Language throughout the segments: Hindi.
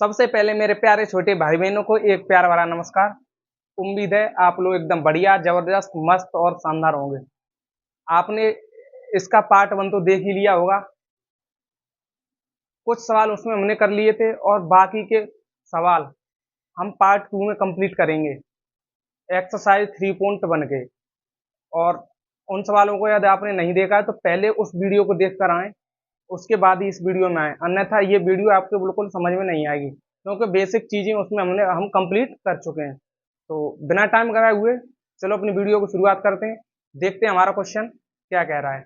सबसे पहले मेरे प्यारे छोटे भाई बहनों को एक प्यार भरा नमस्कार। उम्मीद है आप लोग एकदम बढ़िया, जबरदस्त, मस्त और शानदार होंगे। आपने इसका पार्ट 1 तो देख ही लिया होगा। कुछ सवाल उसमें हमने कर लिए थे और बाकी के सवाल हम पार्ट 2 में कंप्लीट करेंगे एक्सरसाइज 3.1 के। और उन सवालों को यदि आपने नहीं देखा है तो पहले उस वीडियो को देख कर आएँ, उसके बाद ही इस वीडियो में आएँ, अन्यथा ये वीडियो आपको बिल्कुल समझ में नहीं आएगी, क्योंकि बेसिक चीज़ें उसमें हम कंप्लीट कर चुके हैं। तो बिना टाइम गवाए हुए चलो अपनी वीडियो को शुरुआत करते हैं। देखते हैं हमारा क्वेश्चन क्या कह रहा है।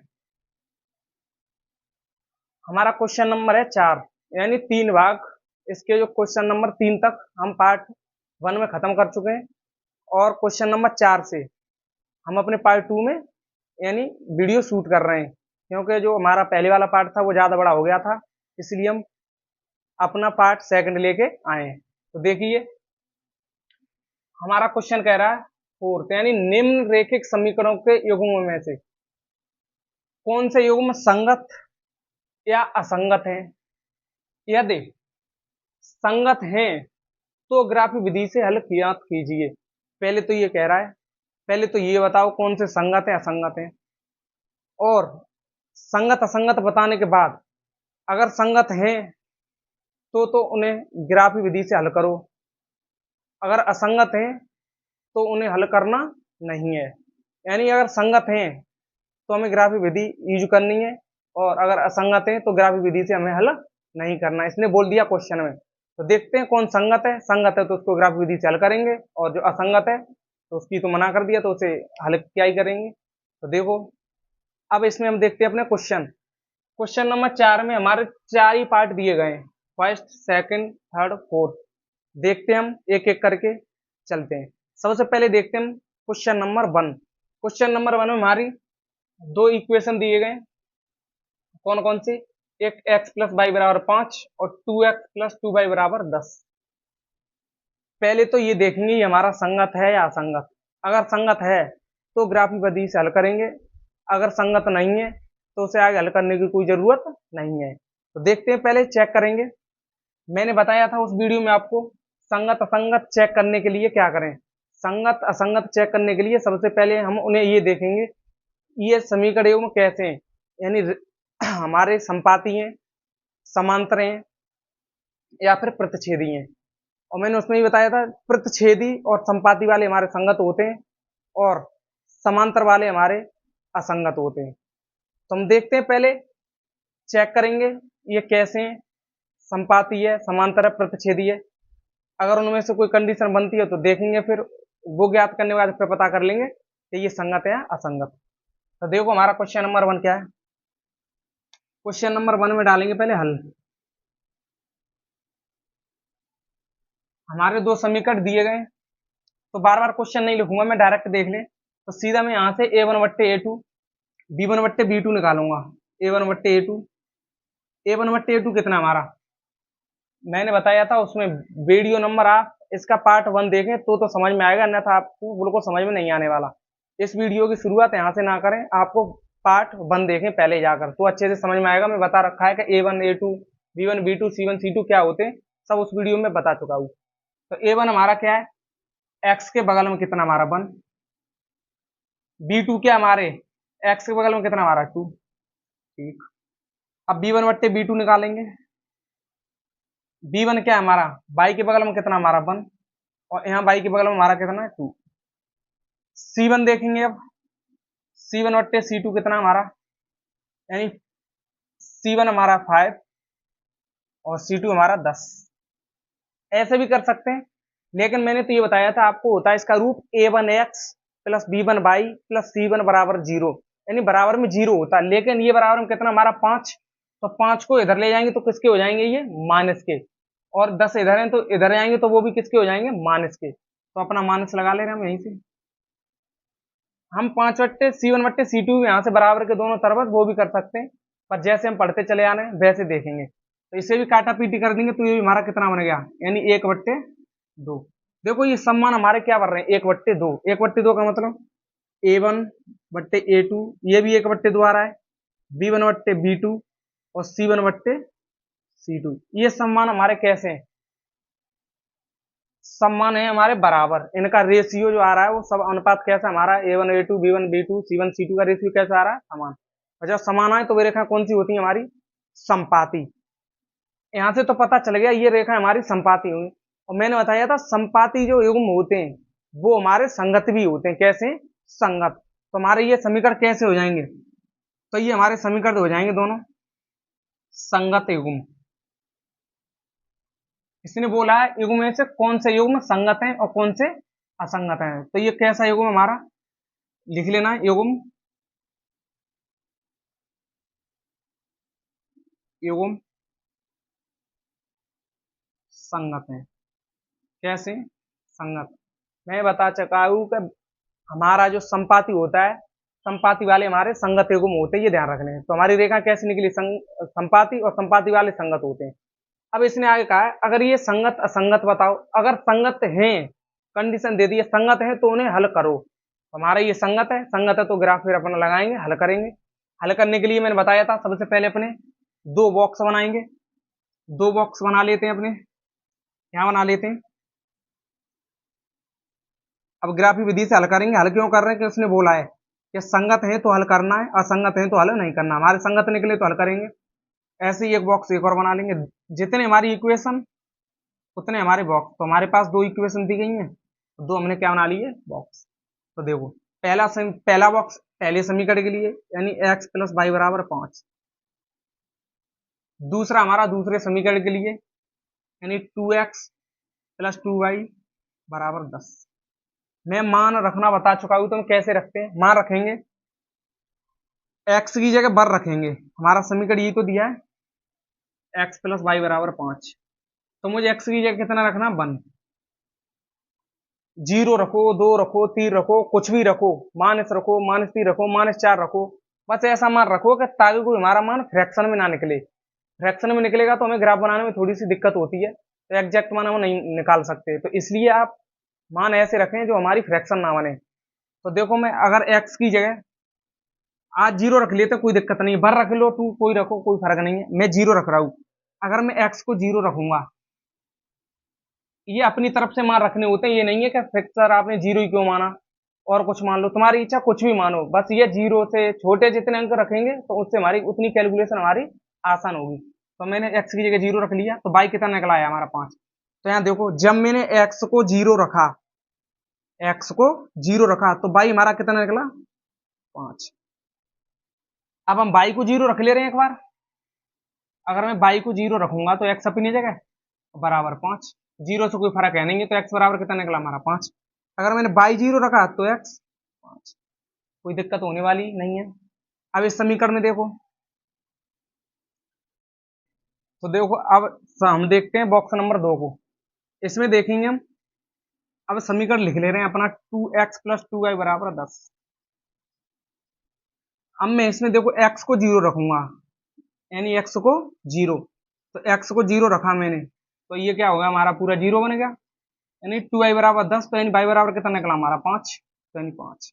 हमारा क्वेश्चन नंबर है 4, यानी 3 भाग। इसके जो क्वेश्चन नंबर 3 तक हम पार्ट 1 में खत्म कर चुके हैं और क्वेश्चन नंबर 4 से हम अपने पार्ट 2 में यानी वीडियो शूट कर रहे हैं, क्योंकि जो हमारा पहले वाला पार्ट था वो ज़्यादा बड़ा हो गया था, इसलिए हम अपना पार्ट सेकंड लेके आए हैं। तो देखिए हमारा क्वेश्चन कह रहा है 4, यानी निम्नरेखिक समीकरणों के युग्मों में से कौन से युग्म संगत या असंगत हैं। यदि संगत हैं तो ग्राफी विधि से हल ज्ञात कीजिए। पहले तो ये कह रहा है, पहले तो ये बताओ कौन से संगत है असंगत है, और संगत असंगत बताने के बाद अगर संगत हैं तो उन्हें ग्राफी विधि से हल करो, अगर असंगत हैं तो उन्हें हल करना नहीं है। यानी अगर संगत हैं तो हमें ग्राफी विधि यूज करनी है, और अगर असंगत है तो ग्राफी विधि से हमें हल नहीं करना, इसने बोल दिया क्वेश्चन में। तो देखते हैं कौन संगत है। संगत है तो उसको ग्राफी विधि से हल करेंगे, और जो असंगत है तो उसकी तो मना कर दिया, तो उसे हल क्या ही करेंगे। तो देखो अब इसमें हम देखते हैं अपने क्वेश्चन। क्वेश्चन नंबर 4 में हमारे 4 ही पार्ट दिए गए हैं, फर्स्ट, सेकंड, थर्ड, फोर्थ। देखते हैं हम एक एक करके चलते हैं। सबसे पहले देखते हैं हम क्वेश्चन नंबर 1। क्वेश्चन नंबर 1 में हमारी 2 इक्वेशन दिए गए। कौन कौन सी? एक x प्लस वाई बराबर 5 और 2x प्लस 2y बराबर 10। पहले तो ये देखेंगे ये हमारा संगत है या असंगत। अगर संगत है तो ग्राफी विधि से हल करेंगे, अगर संगत नहीं है तो उसे आगे हल करने की कोई जरूरत नहीं है। तो देखते हैं, पहले चेक करेंगे। मैंने बताया था उस वीडियो में आपको संगत असंगत चेक करने के लिए क्या करें। संगत असंगत चेक करने के लिए सबसे पहले हम उन्हें ये देखेंगे ये समीकरण युग्म कैसे हैं, यानी हमारे संपाती हैं, समांतर हैं या फिर प्रतिच्छेदी हैं। और मैंने उसमें ही बताया था प्रतिच्छेदी और संपाती वाले हमारे संगत होते हैं और समांतर वाले हमारे असंगत होते हैं। तो हम देखते हैं, पहले चेक करेंगे ये कैसे हैं, संपाती है, समांतर है, प्रतिच्छेदी है। अगर उनमें से कोई कंडीशन बनती है तो देखेंगे, फिर वो ज्ञात करने के बाद फिर पता कर लेंगे कि ये संगत है या असंगत। तो देखो हमारा क्वेश्चन नंबर 1 क्या है। क्वेश्चन नंबर 1 में डालेंगे पहले हल। हमारे 2 समीकरण दिए गए, तो बार बार क्वेश्चन नहीं लिखूंगा मैं, डायरेक्ट देख लें। तो सीधा मैं यहाँ से a1 बट्टे a2 b1 बट्टे b2 निकालूंगा। a1 बट्टे a2, a1 बट्टे a2 कितना हमारा, मैंने बताया था उसमें वीडियो नंबर, आप इसका पार्ट 1 देखें तो समझ में आएगा, अन्यथा आपको बिल्कुल समझ में नहीं आने वाला। इस वीडियो की शुरुआत यहाँ से ना करें, आपको पार्ट 1 देखें पहले जाकर, तो अच्छे से समझ में आएगा। मैं बता रखा है कि a1 a2 b1 b2 c1 c2 क्या होते हैं, सब उस वीडियो में बता चुका हूँ। तो a1 हमारा क्या है, x के बगल में कितना हमारा 1, b2 क्या हमारे x के बगल में कितना हमारा 2। ठीक, अब b1 बट्टे b2 निकालेंगे। b1 क्या है हमारा, y के बगल में कितना हमारा 1, और यहाँ y के बगल में हमारा कितना है 2। c1 देखेंगे, अब c1 बट्टे c2 कितना हमारा, यानी c1 हमारा 5 और c2 हमारा 10। ऐसे भी कर सकते हैं, लेकिन मैंने तो ये बताया था आपको होता है इसका रूप a1x plus b1y plus c1 बराबर 0, यानी बराबर में 0 होता है। लेकिन ये बराबर में कितना हमारा 5, तो 5 को इधर ले जाएंगे तो किसके हो जाएंगे, ये माइनस के, और 10 इधर हैं तो इधर जाएंगे तो वो भी किसके हो जाएंगे, माइनस के। तो अपना माइनस लगा ले रहे हैं हम यहीं से। हम 5 बट्टे c1 बट्टे c2 यहाँ से बराबर के दोनों तरफ वो भी कर सकते हैं, पर जैसे हम पढ़ते चले आ रहे हैं वैसे देखेंगे। तो इसे भी काटा पीटी कर देंगे तो ये भी हमारा कितना बन गया, यानी 1/2। देखो ये सम्मान हमारे क्या बन रहे हैं, 1/2। 1/2 का मतलब a1 बट्टे a2, ये भी 1/2 आ रहा है, b1 बट्टे b2 और c1 बट्टे c2। ये सम्मान हमारे कैसे हैं, सब मान है हमारे बराबर, इनका रेशियो जो आ रहा है वो सब अनुपात कैसा हमारा A1 A2 B1 B2 C1 C2 का रेशियो कैसा आ रहा है, समान। और जब समान आए तो वे रेखा कौन सी होती है हमारी, संपाती। यहाँ से तो पता चल गया ये रेखा हमारी संपाती होंगी। और मैंने बताया था संपाती जो युग्म होते हैं वो हमारे संगत भी होते हैं। कैसे, संगत। तो हमारे ये समीकरण कैसे हो जाएंगे, तो ये हमारे समीकरण हो जाएंगे दोनों संगत युग्म। इसने बोला है युग्म में से कौन से युग्म संगत हैं और कौन से असंगत हैं। तो ये कैसा युग्म हमारा, लिख लेना, युग्म युग्म संगत है। कैसे, संगत। मैं बता चुका हूं कि हमारा जो संपाती होता है, संपाती वाले हमारे संगत युग्म होते हैं, ये ध्यान रखने हैं। तो हमारी रेखा कैसे निकली, संपाती, और संपाती वाले संगत होते हैं। अब इसने आगे कहा है अगर ये संगत असंगत बताओ। अगर संगत हैं, कंडीशन दे दी है संगत है तो उन्हें हल करो। हमारा ये संगत है तो ग्राफ फिर अपना लगाएंगे, हल करेंगे। हल करने के लिए मैंने बताया था सबसे पहले अपने दो बॉक्स बनाएंगे। दो बॉक्स बना लेते हैं अपने, यहां बना लेते हैं। अब ग्राफी विधि से हल करेंगे। हल क्यों कर रहे हैं कि उसने बोला है कि संगत है तो हल करना है, असंगत है तो हल नहीं करना। हमारे संगत निकले तो हल करेंगे। ऐसे ही एक बॉक्स एक और बना लेंगे। जितने हमारी इक्वेशन उतने हमारे बॉक्स। तो हमारे पास दो इक्वेशन दी गई हैं, तो दो हमने क्या बना लिए, बॉक्स। तो देखो पहला बॉक्स पहले समीकरण के लिए यानी x प्लस वाई बराबर 5। दूसरा हमारा दूसरे समीकरण के लिए यानी 2x प्लस 2y बराबर 10। मैं मान रखना बता चुका हूं, तो हम कैसे रखते हैं, मान रखेंगे x की जगह बर रखेंगे। हमारा समीकरण ये तो दिया है x प्लस वाई बराबर 5, तो मुझे x की जगह कितना रखना, 1। 0 रखो, 2 रखो, 3 रखो, कुछ भी रखो, माइनस रखो, -3 रखो, -4 रखो, बस ऐसा मान रखो कि ताकि कोई हमारा मान फ्रैक्शन में ना निकले। फ्रैक्शन में निकलेगा तो हमें ग्राफ बनाने में थोड़ी सी दिक्कत होती है, तो एग्जैक्ट मान हम नहीं निकाल सकते। तो इसलिए आप मान ऐसे रखें जो हमारी फ्रैक्शन ना बने। तो देखो मैं अगर x की जगह आज 0 रख लेते कोई दिक्कत नहीं, भर रख लो, 2 कोई रखो, कोई फर्क नहीं है। मैं 0 रख रहा हूं। अगर मैं x को 0 रखूंगा, ये अपनी तरफ से मान रखने होते हैं, ये नहीं है कि फिक्सर आपने 0 ही क्यों माना और कुछ मान लो, तुम्हारी इच्छा कुछ भी मानो, बस ये 0 से छोटे जितने अंक रखेंगे तो उससे हमारी उतनी कैलकुलेशन हमारी आसान होगी। तो मैंने x की जगह 0 रख लिया, तो y कितना निकला है हमारा 5। तो यहाँ देखो जब मैंने x को 0 रखा, x को 0 रखा तो y हमारा कितना निकला, 5। अब हम y को 0 रख ले रहे हैं एक बार। अगर मैं y को 0 रखूंगा तो x अपनी जगह बराबर 5, 0 से कोई फर्क है नहीं, तो x बराबर कितना निकला हमारा 5। अगर मैंने y 0 रखा तो x 5, कोई दिक्कत होने वाली नहीं है। अब इस समीकरण में देखो, तो देखो अब हम देखते हैं बॉक्स नंबर 2 को। इसमें देखेंगे हम, अब समीकरण लिख ले रहे हैं अपना 2x प्लस 2y बराबर 10। अब मैं इसमें देखो x को 0 रखूंगा, यानी x को 0, तो x को 0 रखा मैंने, तो ये क्या होगा हमारा पूरा 0 बन गया, यानी 2y बराबर 10। तो यानी y बराबर कितना निकला हमारा 5, तो यानी 5।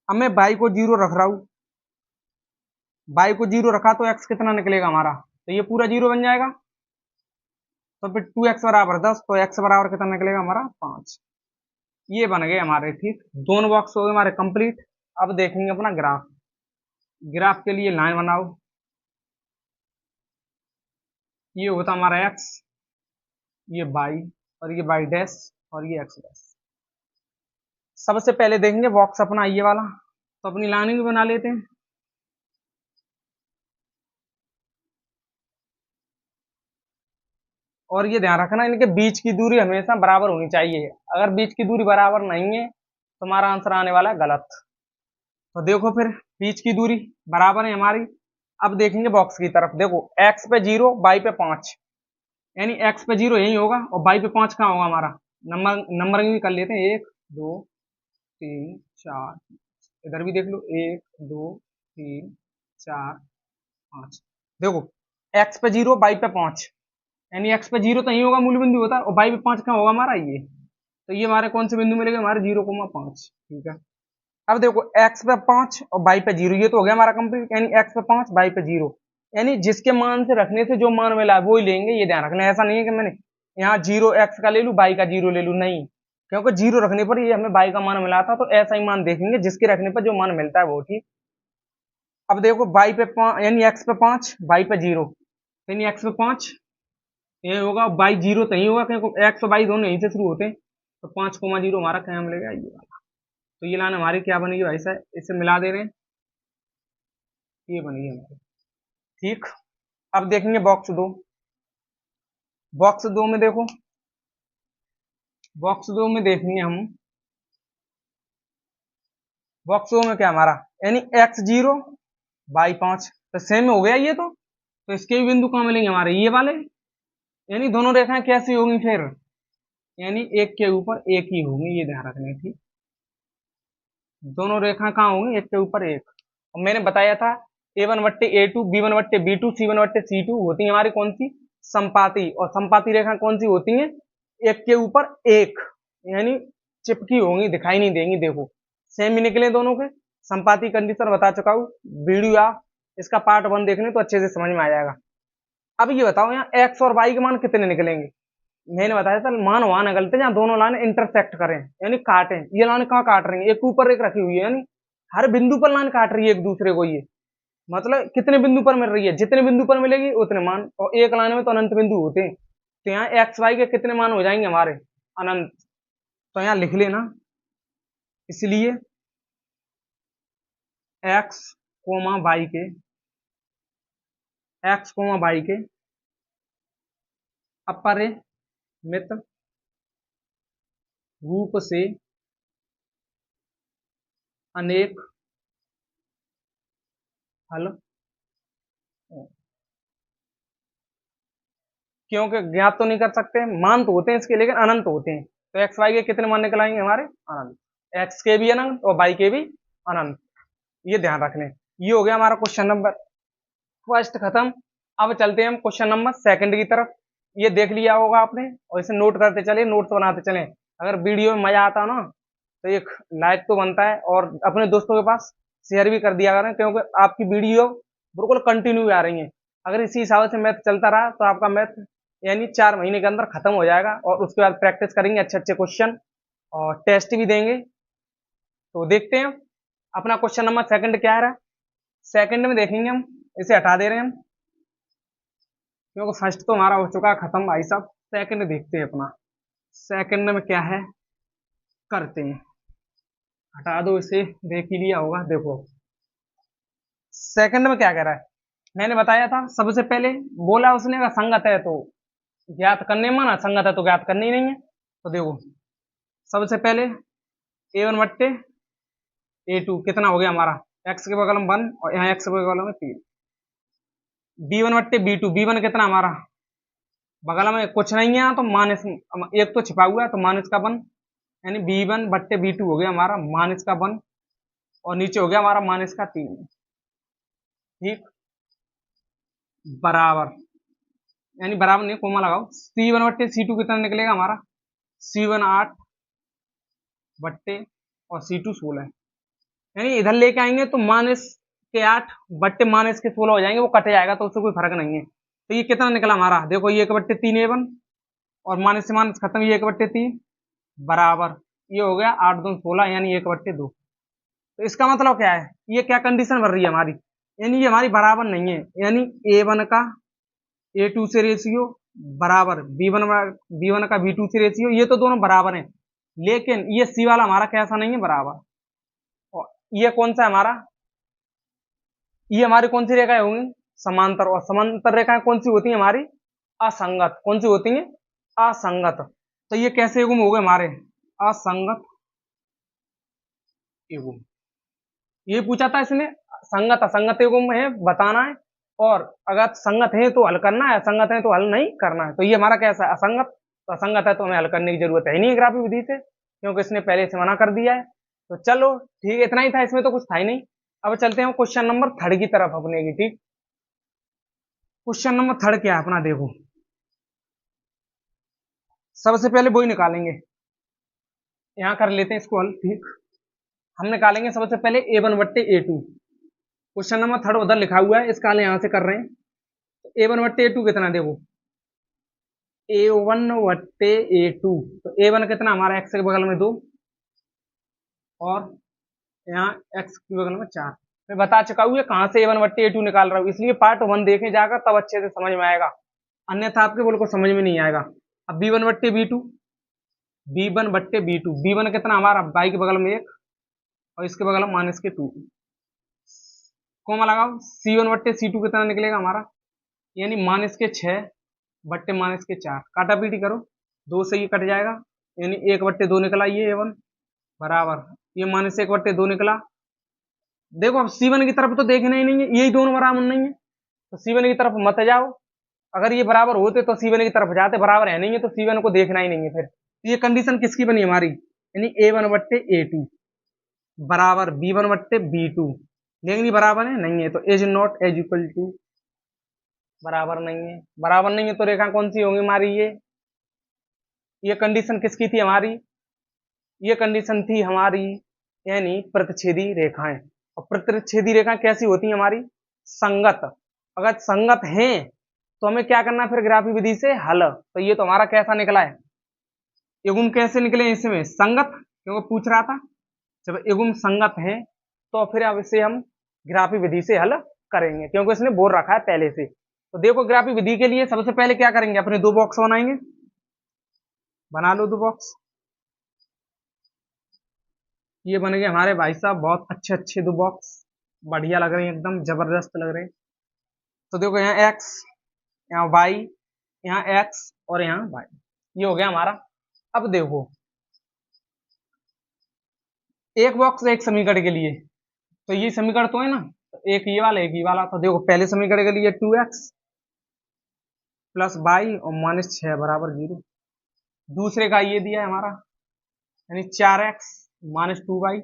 अब मैं y को 0 रख रहा हूं, y को 0 रखा तो x कितना निकलेगा हमारा, तो ये पूरा 0 बन जाएगा। तो फिर 2x बराबर 10, तो x बराबर कितना निकलेगा हमारा 5। ये बन गए हमारे, ठीक, दोनों बॉक्स हो गए हमारे कंप्लीट। अब देखेंगे अपना ग्राफ। ग्राफ के लिए लाइन बनाओ, ये होता हमारा x, ये y, और ये y डैश, और ये x डैश। सबसे पहले देखेंगे बॉक्स अपना ये वाला, तो अपनी लाइनिंग भी बना लेते हैं। और ये ध्यान रखना इनके बीच की दूरी हमेशा बराबर होनी चाहिए। अगर बीच की दूरी बराबर नहीं है तो हमारा आंसर आने वाला है गलत। तो देखो फिर बीच की दूरी बराबर है हमारी। अब देखेंगे बॉक्स की तरफ, देखो x पे 0, y पे 5, यानी x पे 0 यही होगा और y पे 5 कहाँ होगा हमारा। नंबरिंग भी कर लेते हैं, 1 2 3 4, इधर भी देख लो 1 2 3 4 5। देखो x पे 0, y पे 5, यानी x पे 0 तो यही होगा, मूल बिंदु होता है, और y पे 5 कहाँ होगा हमारा ये। तो ये हमारे कौन से बिंदु मिलेगा, हमारे 0,5, ठीक है। अब देखो x पे 5 और y पे 0, ये तो हो गया हमारा कंप्लीट, यानी x पे 5 y पे 0, यानी जिसके मान से रखने से जो मान मिला है वो ही लेंगे। ये ध्यान रखना, ऐसा नहीं है कि मैंने यहाँ 0 x का ले लूँ, y का 0 ले लूँ, नहीं, क्योंकि 0 रखने पर ये हमें y का मान मिला था, तो ऐसा ही मान देखेंगे जिसके रखने पर जो मान मिलता है वो ठीक। अब देखो y पे 5 यानी x पे 5, y पे 0, यानी x पे 5 ये होगा, y 0 तो नहीं होगा क्योंकि x और y दोनों यहीं से शुरू होते हैं, तो 5,0 हमारा क्या मिलेगा, ये वाला। तो ये लाइन हमारी क्या बनेगी भाई साहब, इसे मिला दे रहे हैं, ये बनेगी हमारी ठीक। अब देखेंगे बॉक्स 2 में देखो, बॉक्स 2 में देखेंगे हम, बॉक्स 2 में क्या हमारा, यानी x0 y5, तो सेम हो गया ये तो इसके भी बिंदु कहाँ मिलेंगे हमारे, ये वाले, यानी दोनों रेखाएं कैसी होंगी फिर, यानी एक के ऊपर एक ही होंगी, ये ध्यान रखना है ठीक। दोनों रेखा कहाँ होंगी, एक के ऊपर एक। और मैंने बताया था A1/A2, B1/B2, C1/C2 होती है हमारी कौन सी, संपाती, और संपाती रेखा कौन सी होती है, एक के ऊपर एक, यानी चिपकी होंगी, दिखाई नहीं देंगी। देखो सेम ही निकले दोनों के, संपाती कंडीशन बता चुका हूँ, वीडियो आप इसका पार्ट 1 देख लें तो अच्छे से समझ में आ जाएगा। अब ये बताओ यहाँ x और y के मान कितने निकलेंगे, मैंने बताया था मान वहां निकलते जहां दोनों लाइन इंटरसेक्ट करें, यानी काटें। ये लाइन कहाँ काट रही है, एक ऊपर एक रखी हुई है, यानी हर बिंदु पर लाइन काट रही है एक दूसरे को, ये मतलब कितने बिंदु पर मिल रही है, जितने बिंदु पर मिलेगी उतने मान, और एक लाइन में तो अनंत बिंदु होते हैं, तो यहाँ एक्स वाई के कितने मान हो जाएंगे हमारे, अनंत। तो यहाँ लिख लेना, इसलिए एक्स कोमा वाई के, एक्स कोमा वाई के अपरिमित रूप से अनेक हल, क्योंकि ज्ञात तो नहीं कर सकते, मान तो होते हैं इसके लेकिन अनंत होते हैं, तो एक्स वाई के कितने मान निकल आएंगे हमारे, अनंत। एक्स के भी अनंत और वाई के भी अनंत, ये ध्यान रखने। ये हो गया हमारा क्वेश्चन नंबर फर्स्ट खत्म। अब चलते हैं हम क्वेश्चन नंबर सेकंड की तरफ। ये देख लिया होगा आपने, और इसे नोट करते चले, नोट्स बनाते चले। अगर वीडियो में मजा आता ना तो एक लाइक तो बनता है, और अपने दोस्तों के पास शेयर भी कर दिया करें, क्योंकि आपकी वीडियो बिल्कुल कंटिन्यू आ रही है। अगर इसी हिसाब से मैथ चलता रहा तो आपका मैथ यानी 4 महीने के अंदर खत्म हो जाएगा, और उसके बाद प्रैक्टिस करेंगे अच्छे अच्छे क्वेश्चन, और टेस्ट भी देंगे। तो देखते हैं अपना क्वेश्चन नंबर सेकंड क्या है। सेकंड में देखेंगे हम, इसे हटा दे रहे हैं हम, क्योंकि फर्स्ट तो हमारा हो चुका खत्म भाई साहब। सेकंड देखते हैं अपना, सेकंड में क्या है करते हैं, हटा दो इसे, देख ही लिया होगा। देखो सेकंड में क्या कह रहा है, मैंने बताया था सबसे पहले, बोला उसने अगर संगत है तो ज्ञात करने, माना संगत है तो ज्ञात करनी ही नहीं है। तो देखो सबसे पहले A1/A2 कितना हो गया हमारा, x के बगल में 1 और यहाँ x के बगल में 3, B1/B2, B1 कितना हमारा बगल में कुछ नहीं है, तो माइनस एक तो छिपा हुआ है, तो माइनस का 1, यानी B1/B2 हो गया हमारा माइनस का 1, और नीचे हो गया हमारा माइनस का 3 ठीक, बराबर, यानी बराबर नहीं कोमा लगाओ, C1/C2 कितना निकलेगा हमारा, C1 8 बट्टे और C2 16, यानी इधर लेके आएंगे तो माइनस के 8 बट्टे माइनस के 16 हो जाएंगे, वो कट जाएगा तो उससे कोई फर्क नहीं है। तो ये कितना निकला हमारा, देखो ये 1/3 A1, और माइनस से माइनस खत्म, ये 1/3 बराबर, ये हो गया 8 2 16, यानी 1/2। तो इसका मतलब क्या है, ये क्या कंडीशन बन रही है हमारी, यानी ये हमारी बराबर नहीं है, यानी A1 का A2 से रेशियो बराबर B1 का B2 से रेशियो, ये तो दोनों बराबर हैं, लेकिन ये C वाला हमारा कैसा नहीं है, बराबर। और ये कौन सा है हमारा, ये हमारी कौन सी रेखाएं होंगी, समांतर, और समांतर रेखाएं कौन सी होती है हमारी, असंगत। कौन सी होती है, असंगत। तो ये कैसे युग्म हो गए हमारे, असंगत युग्म। ये पूछा था इसने, संगत असंगत युग्म है बताना है, और अगर संगत है तो हल करना है, असंगत है तो हल नहीं करना है। तो ये हमारा कैसा है, असंगत, तो असंगत है तो हमें हल करने की जरूरत है ही नहीं ग्राफी विधि से, क्योंकि इसने पहले से मना कर दिया है। तो चलो ठीक है, इतना ही था, इसमें तो कुछ था ही नहीं। अब चलते हैं क्वेश्चन नंबर थर्ड की तरफ अपने की, ठीक। क्वेश्चन नंबर थर्ड क्या है अपना, देखो सबसे पहले वही निकालेंगे, यहाँ कर लेते हैं इसको हल, ठीक। हम निकालेंगे सबसे पहले A1/A2, क्वेश्चन नंबर थर्ड उधर लिखा हुआ है, इसका हल यहाँ से कर रहे हैं। A1/A2 कितना, देखो A1 वट्टे A2, तो A1 कितना हमारा x के बगल में 2 और यहाँ x के बगल में 4। मैं बता चुका हूँ ये कहाँ से A1 वट्टे A2 निकाल रहा हूँ, इसलिए पार्ट 1 देखे जाकर तब अच्छे से समझ में आएगा, अन्यथा आपके बिल्कुल समझ में नहीं आएगा। अब B1 वट्टे B2, B1 वट्टे B2, B1 कितना हमारा y के बगल में 1 और इसके बगल में माइनस के 2, कोमा लगाओ। C1 वट्टे C2 कितना निकलेगा हमारा, यानी माइनस के 6 बट्टे माइनस के 4, काटा पीटी करो, 2 से ये कट जाएगा, यानी 1 बट्टे 2 निकला ये A1 बराबर, ये माइनस 1 बट्टे 2 निकला। देखो अब C1 की तरफ तो देखना ही नहीं है, यही दोनों बराबर नहीं है, तो C1 की तरफ मत जाओ, अगर ये बराबर होते तो C1 की तरफ जाते, बराबर है नहीं है तो C1 को देखना ही नहीं है। फिर ये कंडीशन किसकी बनी हमारी, यानी A1 बट्टे A2 बराबर B1 बट्टे B2, लेकिन ये बराबर है नहीं है, तो is not as equal to, बराबर नहीं है। बराबर नहीं है तो रेखा कौन सी होगी हमारी, ये कंडीशन किसकी थी हमारी, ये कंडीशन थी हमारी यानी प्रतिच्छेदी रेखाएं। और प्रतिच्छेदी रेखा कैसी होती है हमारी, संगत। अगर संगत हैं तो हमें क्या करना है फिर ग्राफी विधि से हल। तो ये तो हमारा कैसा निकला है, युग्म कैसे निकले इसमें, संगत, क्योंकि पूछ रहा था। जब युग्म संगत है तो फिर अब इसे हम ग्राफी विधि से हल करेंगे, क्योंकि इसने बोल रखा है पहले से। तो देखो ग्राफी विधि के लिए सबसे पहले क्या करेंगे, अपने 2 बॉक्स बनाएंगे, बना लो 2 बॉक्स। ये बन गए हमारे भाई साहब बहुत अच्छे अच्छे 2 बॉक्स, बढ़िया लग रहे हैं, एकदम जबरदस्त लग रहे हैं। तो देखो यहाँ x, यहाँ y, यहाँ x और यहाँ y, ये हो गया हमारा। अब देखो एक बॉक्स एक समीकरण के लिए, तो ये समीकरण तो है ना, तो एक ये वाला एक ये वाला। तो देखो पहले समीकरण के लिए 2x प्लस y और माइनस 6 बराबर 0, दूसरे का ये दिया है हमारा यानी 4x माइनस 2y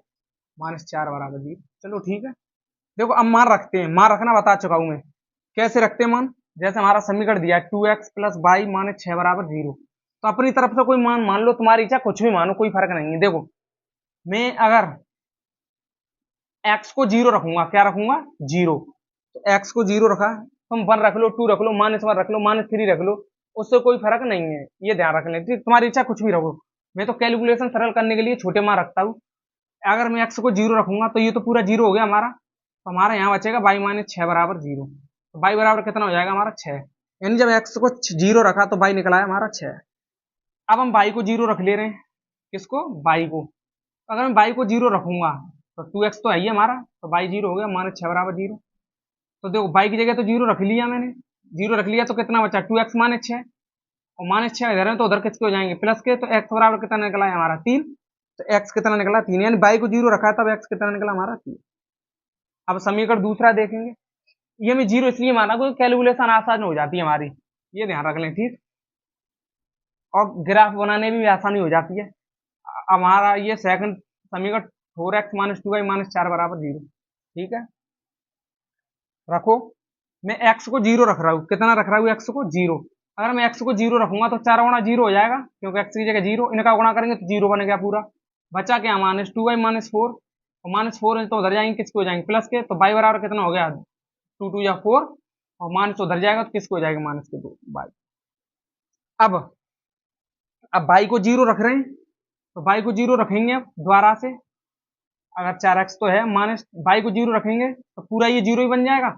माइनस 4 बराबर 0। चलो ठीक है, देखो अब मान रखते हैं, मान रखना बता चुका हूं मैं कैसे रखते हैं मान। जैसे हमारा समीकरण दिया है 2x प्लस वाई माइनस 6 बराबर 0, तो अपनी तरफ से कोई मान मान लो, तुम्हारी इच्छा कुछ भी मानो, कोई फर्क नहीं है। देखो मैं अगर x को 0 रखूंगा, क्या रखूंगा 0, तो x को 0 रखा, तुम 1 रख लो, 2 रख लो, माइनस 1 रख लो, माइनस 3 रख लो, उससे कोई फर्क नहीं है, ये ध्यान रखना। तुम्हारी इच्छा कुछ भी रखो, मैं तो कैलकुलेशन सरल करने के लिए छोटे मान रखता हूँ। अगर मैं x को 0 रखूंगा तो ये तो पूरा 0 हो गया हमारा, तो हमारा यहाँ बचेगा y माइनस 6 बराबर 0, तो y बराबर कितना हो जाएगा हमारा 6, यानी जब x को 0 रखा तो y निकला है हमारा 6। अब हम y को 0 रख ले रहे हैं, किसको, y को। अगर मैं y को 0 रखूंगा तो 2x तो है ही हमारा, तो y 0 हो गया, माइनस 6 बराबर 0। तो देखो y की जगह तो 0 रख लिया मैंने, 0 रख लिया तो कितना बचा 2x माइनस 6, और माइनस 6 इधर है तो उधर किसके हो जाएंगे प्लस के, तो x बराबर कितना निकला है हमारा 3, तो x कितना निकला 3, यानी y को 0 रखा है तब x कितना निकला हमारा 3। अब समीकरण दूसरा देखेंगे, ये मैं 0 इसलिए माना क्योंकि कैलकुलेशन आसान हो जाती है हमारी, ये ध्यान रख लें ठीक, और ग्राफ बनाने में भी आसानी हो जाती है। हमारा ये सेकंड समीकरण 4x माइनस 2y माइनस 4 बराबर 0, ठीक है। रखो, मैं x को 0 रख रहा हूँ, कितना रख रहा हूँ x को 0, अगर मैं x को 0 रखूंगा तो 4 गुणा 0 हो जाएगा, क्योंकि x की जगह 0, इनका गुणा करेंगे तो 0 बन गया पूरा, बचा क्या माइनस 2y माइनस 4, और माइनस 4 तो उधर जाएंगे किसको हो जाएंगे प्लस के, तो y बराबर कितना हो गया 2 2 या 4, और माइनस उधर जाएगा तो किसको हो जाएगा माइनस के 2 y। अब y को 0 रख रहे हैं तो y को 0 रखेंगे अब दोबारा से, अगर 4x तो है, माइनस y को 0 रखेंगे तो पूरा ये 0 ही बन जाएगा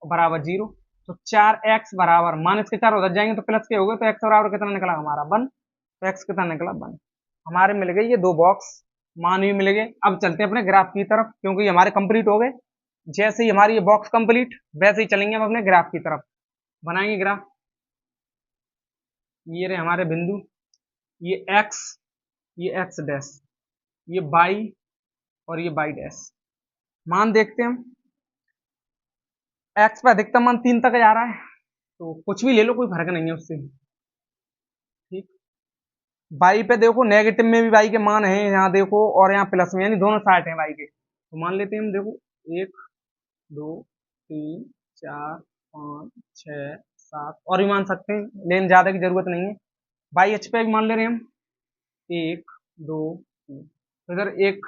बराबर 0, तो 4x बराबर माइनस के 4 उधर जाएंगे तो प्लस के हो गए, तो x बराबर कितना निकला हमारा 1, तो x कितना निकला 1। हमारे मिल गए ये 2 बॉक्स, मान भी मिल गए। अब चलते हैं अपने ग्राफ की तरफ, क्योंकि हमारे कंप्लीट हो गए। जैसे ही हमारी ये बॉक्स कंप्लीट, वैसे ही चलेंगे हम अपने ग्राफ की तरफ, बनाएंगे ग्राफ। ये रहे हमारे बिंदु, ये x, ये x डैश, ये y और ये y डैश। मान देखते हैं हम, x पे अधिकतम मान 3 तक जा रहा है, तो कुछ भी ले लो कोई फर्क नहीं है उससे, ठीक। y पे देखो नेगेटिव में भी y के मान है यहाँ देखो, और यहाँ प्लस में, यानी दोनों साइड हैं y के, तो मान लेते हैं हम, देखो 1 2 3 4 5 6 7 और भी मान सकते हैं, लेकिन ज्यादा की जरूरत नहीं है। y अक्ष पे भी मान ले रहे हैं हम 1 2 3, तो इधर 1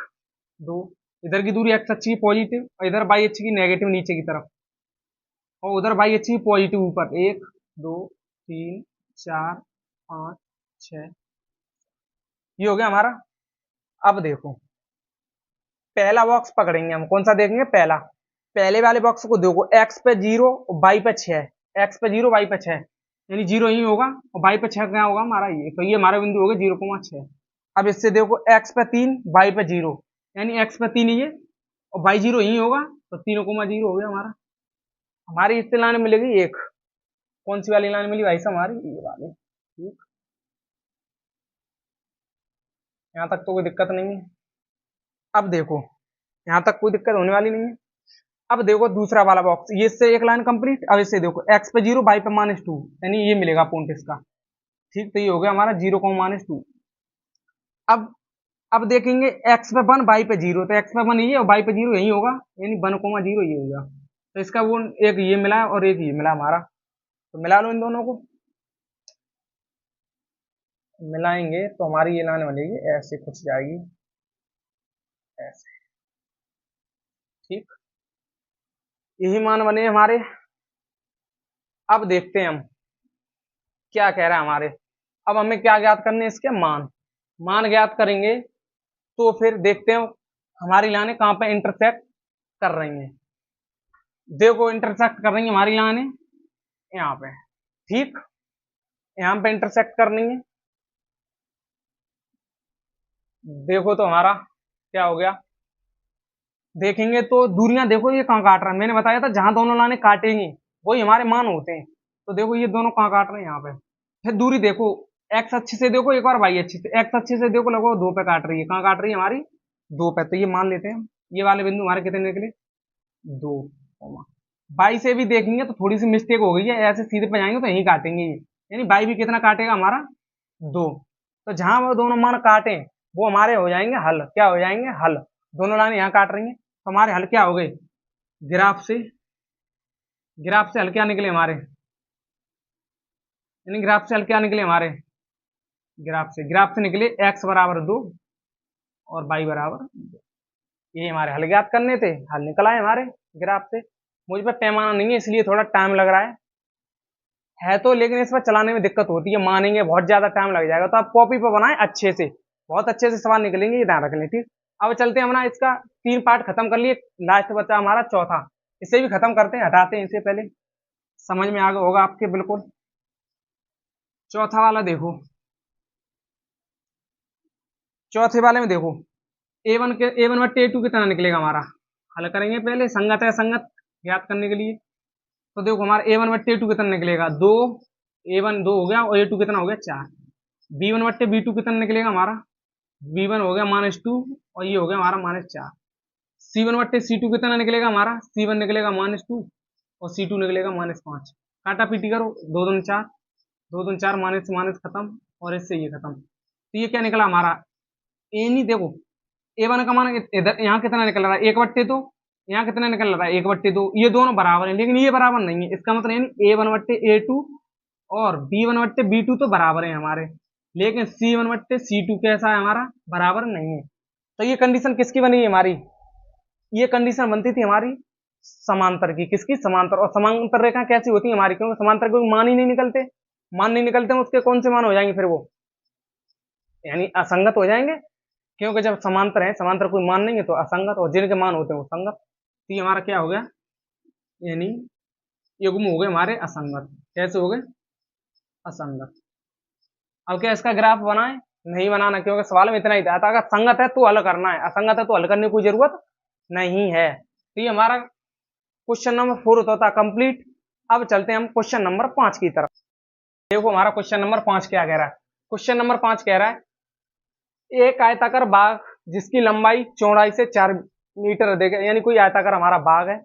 2, इधर की दूरी x अक्ष की पॉजिटिव और इधर y अक्ष की नेगेटिव नीचे की तरफ, और उधर y अक्ष की पॉजिटिव ऊपर 1 2 3 4 5 6, ये हो गया हमारा। अब देखो, पहला बॉक्स पकड़ेंगे हम, कौन सा देखेंगे, पहला। पहले वाले बॉक्स को देखो, एक्स पे 0 और वाई पे 6, एक्स पे 0 वाई पे 6, यानी 0 ही होगा, और वाई पे 6 क्या होगा हमारा, ये तो ये हमारा बिंदु हो गया 0,6। अब इससे देखो, एक्स पे 3 वाई पे 0, यानी एक्स पे 3 ये और वाई 0 ही होगा, तो 3,0 हो गया हमारा। हमारी इससे लाइन मिलेगी एक। कौन सी वाली लाइन मिली भाई साहब, हमारी ये वाली, ठीक। यहाँ तक तो कोई दिक्कत नहीं है। अब देखो, यहाँ तक कोई दिक्कत होने वाली नहीं है। अब देखो दूसरा वाला बॉक्स, ये इससे एक लाइन कंप्लीट। अब इससे देखो, एक्स पे 0 वाई पे -2, यानी ये मिलेगा पॉइंट इसका, ठीक। तो ये हो गया हमारा 0,-2। अब अब देखेंगे, एक्स पे 1 वाई पे 0, तो एक्स पे 1 ये और वाई पे 0 यही होगा, यानी 1,0 ये होगा। तो इसका वो एक ये मिला है और एक ये मिला हमारा, तो मिला लो इन दोनों को। मिलाएंगे तो हमारी ये लाइन बनेगी, ऐसे कुछ जाएगी, ऐसे, ठीक। यही मान बने हमारे। अब देखते हैं हम क्या कह रहा है हमारे। अब हमें क्या ज्ञात करने हैं, इसके मान। मान ज्ञात करेंगे तो फिर देखते हैं हमारी लाइनें कहाँ पे इंटरसेक्ट कर रही हैं। देखो, इंटरसेक्ट कर रही है हमारी लाइनें यहाँ पे, ठीक। यहाँ पे इंटरसेक्ट करनी है। देखो तो हमारा क्या हो गया, देखेंगे तो दूरियां देखो, ये कहाँ काट रहा है। मैंने बताया था जहां दोनों लाइनें काटेंगी वही हमारे मान होते हैं। तो देखो, ये दोनों कहाँ काट रहे हैं, यहाँ पे। फिर दूरी देखो, एक्स अच्छे से देखो, एक बार वाई अच्छे से, एक्स अच्छे से देखो, लगभग 2 पे काट रही है। कहाँ काट रही है हमारी, 2 पे। तो ये मान लेते हैं, ये वाले बिंदु हमारे कितने निकले, 2। बाई से भी देखेंगे तो थोड़ी सी मिस्टेक हो गई है, ऐसे सीधे पे जाएंगे तो यही काटेंगे ये, यानी बाई भी कितना काटेगा हमारा, 2। तो जहां वो दोनों मान काटे वो हमारे हो जाएंगे हल। क्या हो जाएंगे, हल। दोनों लाइन यहाँ काट रही हैं तो हमारे हल क्या हो गए, ग्राफ से। ग्राफ से हल क्या निकले हमारे, यानी ग्राफ से हल क्या निकले हमारे, ग्राफ से निकले एक्स बराबर 2 और वाई बराबर 2। ये हमारे हल ज्ञात करने थे, हल निकल आए हमारे ग्राफ से। मुझ पर पैमाना नहीं है इसलिए थोड़ा टाइम लग रहा है तो, लेकिन इस पर चलाने में दिक्कत होती है, मानेंगे बहुत ज्यादा टाइम लग जाएगा। तो आप कॉपी पर बनाएं अच्छे से, बहुत अच्छे से सवाल निकलेंगे, ये ध्यान रख लें, ठीक। अब चलते हैं, हमने इसका 3 पार्ट खत्म कर लिए, लास्ट बचा हमारा चौथा। इसे भी खत्म करते हैं, हटाते हैं इसे पहले, समझ में आ गया होगा आपके बिल्कुल। चौथा वाला देखो, चौथे वाले में देखो, ए वन बट्टे ए टू कितना निकलेगा हमारा। हल करेंगे पहले, संगत है संगत ज्ञात करने के लिए। तो देखो, हमारा ए वन बट्टे ए टू कितना निकलेगा, 2। ए1 2 हो गया और ए2 कितना हो गया, 4। बी1 बट्टे बी2 कितना निकलेगा हमारा, बी1 हो गया -2 और ये हो गया हमारा -4। सी1 बट्टे सी2 कितना निकलेगा हमारा, सी1 निकलेगा -2 और सी2 निकलेगा -5। काटा पीटी करो, 2 दूनी 4, 2 दूनी 4, माइनस से माइनस खत्म और इससे ये खत्म। तो ये क्या निकला हमारा, ए नहीं, देखो ए1 का मान इधर यहाँ कितना निकल रहा है, 1/2, यहाँ कितना निकल रहा है, 1/2। ये दोनों बराबर है, लेकिन ये बराबर नहीं है। इसका मतलब यानी A1/A2 और B1/B2 तो बराबर है हमारे, लेकिन C1/C2 कैसा है हमारा, बराबर नहीं है। तो ये कंडीशन किसकी बनी है हमारी, ये कंडीशन बनती थी हमारी समांतर की। किसकी, समांतर। और समांतर रेखा कैसी होती है हमारी, क्योंकि समांतर के मान ही नहीं निकलते, मान नहीं निकलते, उसके कौन से मान हो जाएंगे फिर वो, यानी असंगत हो जाएंगे। क्योंकि जब समांतर है, समांतर कोई मान नहीं है तो असंगत, और जिनके मान होते हैं वो संगत। तो ये हमारा क्या हो गया, यानी युग्म हो गए हमारे असंगत। कैसे हो गए, असंगत। अब क्या इसका ग्राफ बनाए, नहीं बनाना, क्योंकि सवाल में इतना ही था, अगर संगत है तो हल करना है, असंगत है तो हल करने की कोई जरूरत नहीं है। तो ये हमारा क्वेश्चन नंबर 4 होता था कंप्लीट। अब चलते हैं हम क्वेश्चन नंबर 5 की तरफ। देखो हमारा क्वेश्चन नंबर 5 क्या कह रहा है। क्वेश्चन नंबर 5 कह रहा है, एक आयताकार बाग जिसकी लंबाई चौड़ाई से 4 मीटर अधिक है, यानी कोई आयताकार हमारा बाग है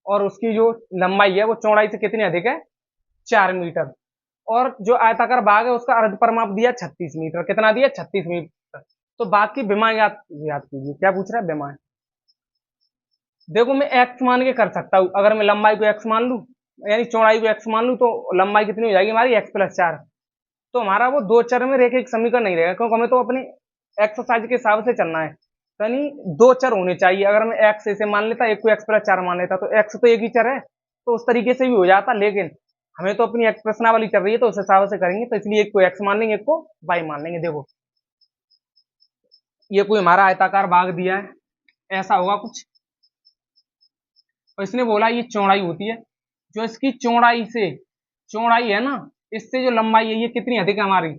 और उसकी जो लंबाई है वो चौड़ाई से कितनी अधिक है, 4 मीटर। और जो आयताकार बाग है उसका अर्ध परिमाप दिया 36 मीटर। कितना दिया, 36 मीटर। तो बाग की विमाएं याद कीजिए। क्या पूछ रहा है, विमाएं। देखो मैं एक्स मान के कर सकता हूं, अगर मैं लंबाई को एक्स मान लूं, यानी चौड़ाई को एक्स मान लूं, तो लंबाई कितनी हो जाएगी हमारी, x+4। तो हमारा वो 2 चर में रेखिक समीकरण नहीं रहेगा, क्योंकि हमें तो अपनी एक्सरसाइज के हिसाब से चलना है, यानी 2 चर होने चाहिए। अगर मैं एक्स ऐसे मान लेता, एक को x+4 मान लेता, तो एक्स तो एक ही चर है तो उस तरीके से भी हो जाता, लेकिन हमें तो अपनी एक्स प्रश्नावली चल रही है तो उस हिसाब से करेंगे, तो इसलिए एक को एक्स मान लेंगे, एक को वाई मान लेंगे। देखो ये कोई हमारा आयताकार भाग दिया है, ऐसा होगा कुछ, और इसने बोला ये चौड़ाई होती है, जो इसकी चौड़ाई से, चौड़ाई है ना, इससे जो लंबाई है ये कितनी अधिक है हमारी,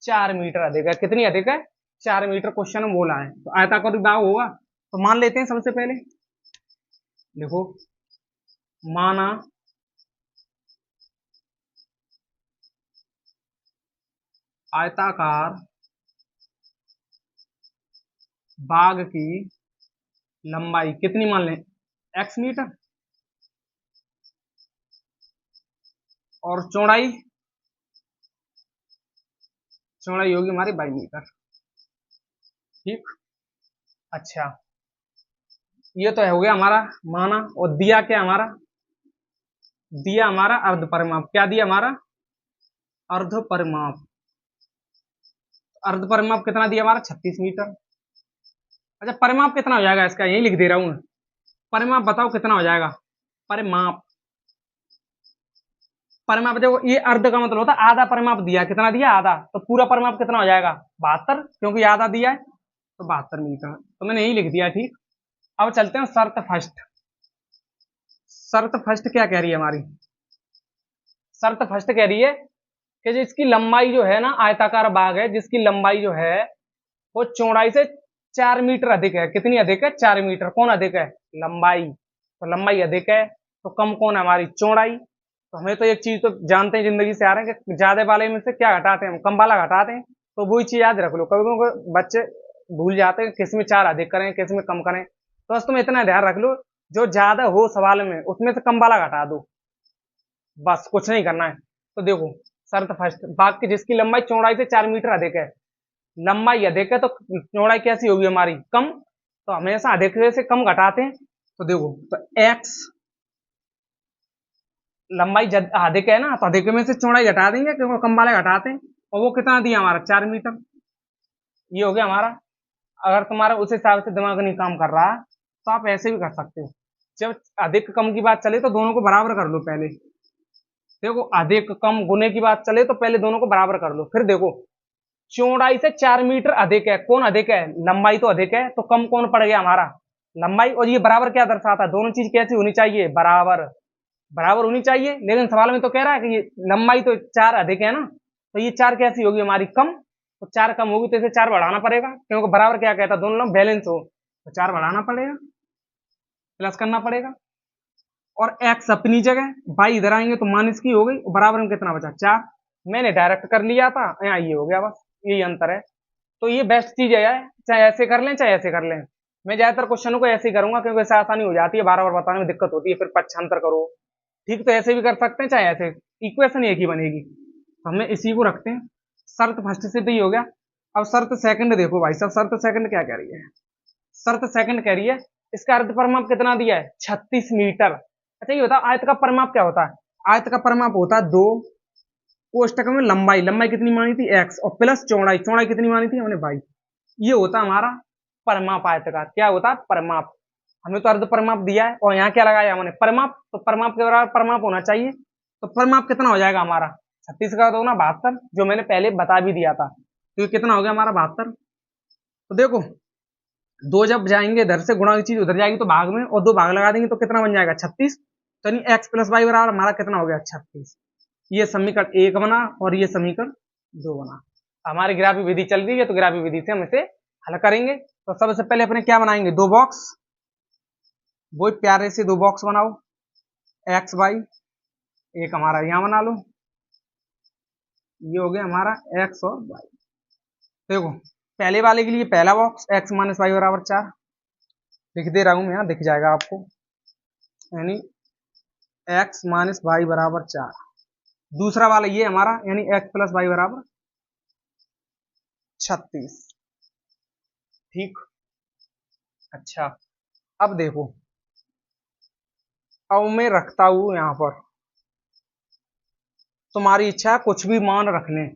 4 मीटर अधिक है। कितनी अधिक है, 4 मीटर क्वेश्चन में बोला है। तो आयताकार भाग होगा, तो मान लेते हैं सबसे पहले। देखो माना आयताकार भाग की लंबाई कितनी मान लें, एक्स मीटर, और चौड़ाई, चौड़ाई होगी हमारी 22 मीटर। ठीक, अच्छा ये तो हो गया हमारा माना। और दिया क्या हमारा, दिया हमारा अर्ध परिमाप। क्या दिया हमारा, अर्ध परिमाप। अर्ध परिमाप कितना दिया हमारा, 36 मीटर। अच्छा परिमाप कितना हो जाएगा इसका, यही लिख दे रहा हूं। परिमाप बताओ कितना हो जाएगा, परिमाप, परिमाप देखो ये अर्ध का मतलब होता है आधा परिमाप दिया, कितना दिया, आधा, तो पूरा परिमाप कितना हो जाएगा, 72, क्योंकि आधा दिया है तो 72 मीटर, तो मैंने यही लिख दिया। ठीक, अब चलते हैं शर्त फर्स्ट। शर्त फर्स्ट क्या कह रही है हमारी, शर्त फर्स्ट कह रही है कि जो इसकी लंबाई जो है ना, आयताकार भाग है जिसकी लंबाई जो है वो चौड़ाई से 4 मीटर अधिक है। कितनी अधिक है, 4 मीटर। कौन अधिक है, लंबाई, तो लंबाई अधिक है, तो कम कौन है हमारी, चौड़ाई। तो हमें तो एक चीज तो जानते हैं जिंदगी से आ रहे हैं कि ज्यादा वाले में से क्या घटाते हैं, हम कम वाला घटाते हैं। तो वही चीज याद रख लो, कभी कभी बच्चे भूल जाते हैं किस में 4 अधिक करें किस में कम करें। तो बस तुम इतना ध्यान रख लो, जो ज्यादा हो सवाल में उसमें से कम वाला घटा दो, बस कुछ नहीं करना है। तो देखो शर्त फर्स्ट, भाग की जिसकी लंबाई चौड़ाई से 4 मीटर अधिक है, लंबाई अधिक है तो चौड़ाई कैसी होगी हमारी, कम, तो हमेशा अधिक से कम घटाते हैं। तो देखो तो x लंबाई अधिक है ना, तो अधिक में से चौड़ाई घटा देंगे क्योंकि कम वाले घटाते हैं, और वो कितना दिया हमारा, 4 मीटर। ये हो गया हमारा। अगर तुम्हारा उस हिसाब से दिमाग नहीं काम कर रहा तो आप ऐसे भी कर सकते हो। जब अधिक कम की बात चले तो दोनों को बराबर कर लो पहले। देखो अधिक कम गुने की बात चले तो पहले दोनों को बराबर कर लो, फिर देखो चौड़ाई से 4 मीटर अधिक है, कौन अधिक है, लंबाई तो अधिक है, तो कम कौन पड़ गया हमारा, लंबाई। और ये बराबर क्या दर्शाता है, दोनों चीज कैसी होनी चाहिए, बराबर, बराबर होनी चाहिए। लेकिन सवाल में तो कह रहा है कि ये लंबाई तो 4 अधिक है ना, तो ये 4 कैसी होगी हमारी, कम, तो 4 कम होगी तो इसे 4 बढ़ाना पड़ेगा, क्योंकि बराबर क्या कहता है, दोनों लोग बैलेंस हो, तो 4 बढ़ाना पड़ेगा, प्लस करना पड़ेगा। और एक्स अपनी जगह, बाई इधर आएंगे तो माइनस की हो गई, बराबर में कितना बचा, 4। मैंने डायरेक्ट कर लिया था, यहाँ ये हो गया, बस यही अंतर है। तो ये बेस्ट चीज है यार, चाहे ऐसे कर लें चाहे ऐसे कर लें। मैं ज्यादातर क्वेश्चनों को ऐसे ही करूंगा क्योंकि ऐसे आसानी हो जाती है, बार बार बताने में दिक्कत होती है, फिर पक्षांतर करो। ठीक, तो ऐसे भी कर सकते हैं चाहे ऐसे, इक्वेशन एक ही बनेगी, तो हमें इसी को रखते हैं। शर्त फर्स्ट से तो ये हो गया। अब शर्त सेकंड देखो भाई साहब, शर्त सेकंड क्या कह रही है, शर्त सेकंड कह रही है इसका अर्ध परिमाप कितना दिया है, 36 मीटर। अच्छा ये बताओ आयत का परिमाप क्या होता है, आयत का परिमाप होता है 2 कोष्टक में लंबाई, लंबाई कितनी मानी थी x, और प्लस चौड़ाई, चौड़ाई कितनी मानी थी हमने 22। ये होता हमारा परिमाप आयत का, क्या होता है परिमाप। हमें तो अर्ध परिमाप दिया है और यहाँ क्या लगाया हमने, परिमाप, तो परिमाप के बराबर परिमाप होना चाहिए। तो परिमाप कितना हो जाएगा हमारा, 36 का तो ना 72, जो मैंने पहले बता भी दिया था। तो ये कितना हो गया हमारा 72। तो देखो दो जब जाएंगे इधर से, गुणा की चीज उधर जाएगी तो भाग में, और 2 भाग लगा देंगे तो कितना बन जाएगा, 36। तो यानी एक्स प्लस वाई बराबर हमारा कितना हो गया, 36। ये समीकरण 1 बना और ये समीकरण 2 बना। हमारी ग्राफी विधि चल रही है तो ग्राफी विधि से हम इसे हल करेंगे। तो सबसे पहले अपने क्या बनाएंगे, 2 बॉक्स, वो प्यारे से 2 बॉक्स बनाओ, एक्स वाई, एक हमारा यहां बना लो, ये हो गया हमारा एक्स और वाई। देखो पहले वाले के लिए पहला बॉक्स एक्स माइनस वाई बराबर 4, लिख दे रहा हूं मैं, यहाँ दिख जाएगा आपको, यानी एक्स माइनस वाई बराबर 4। दूसरा वाला ये हमारा, यानी एक्स प्लस वाई बराबर 36। ठीक, अच्छा अब देखो, अब मैं रखता हूं यहां पर, तुम्हारी इच्छा है कुछ भी मान रखने,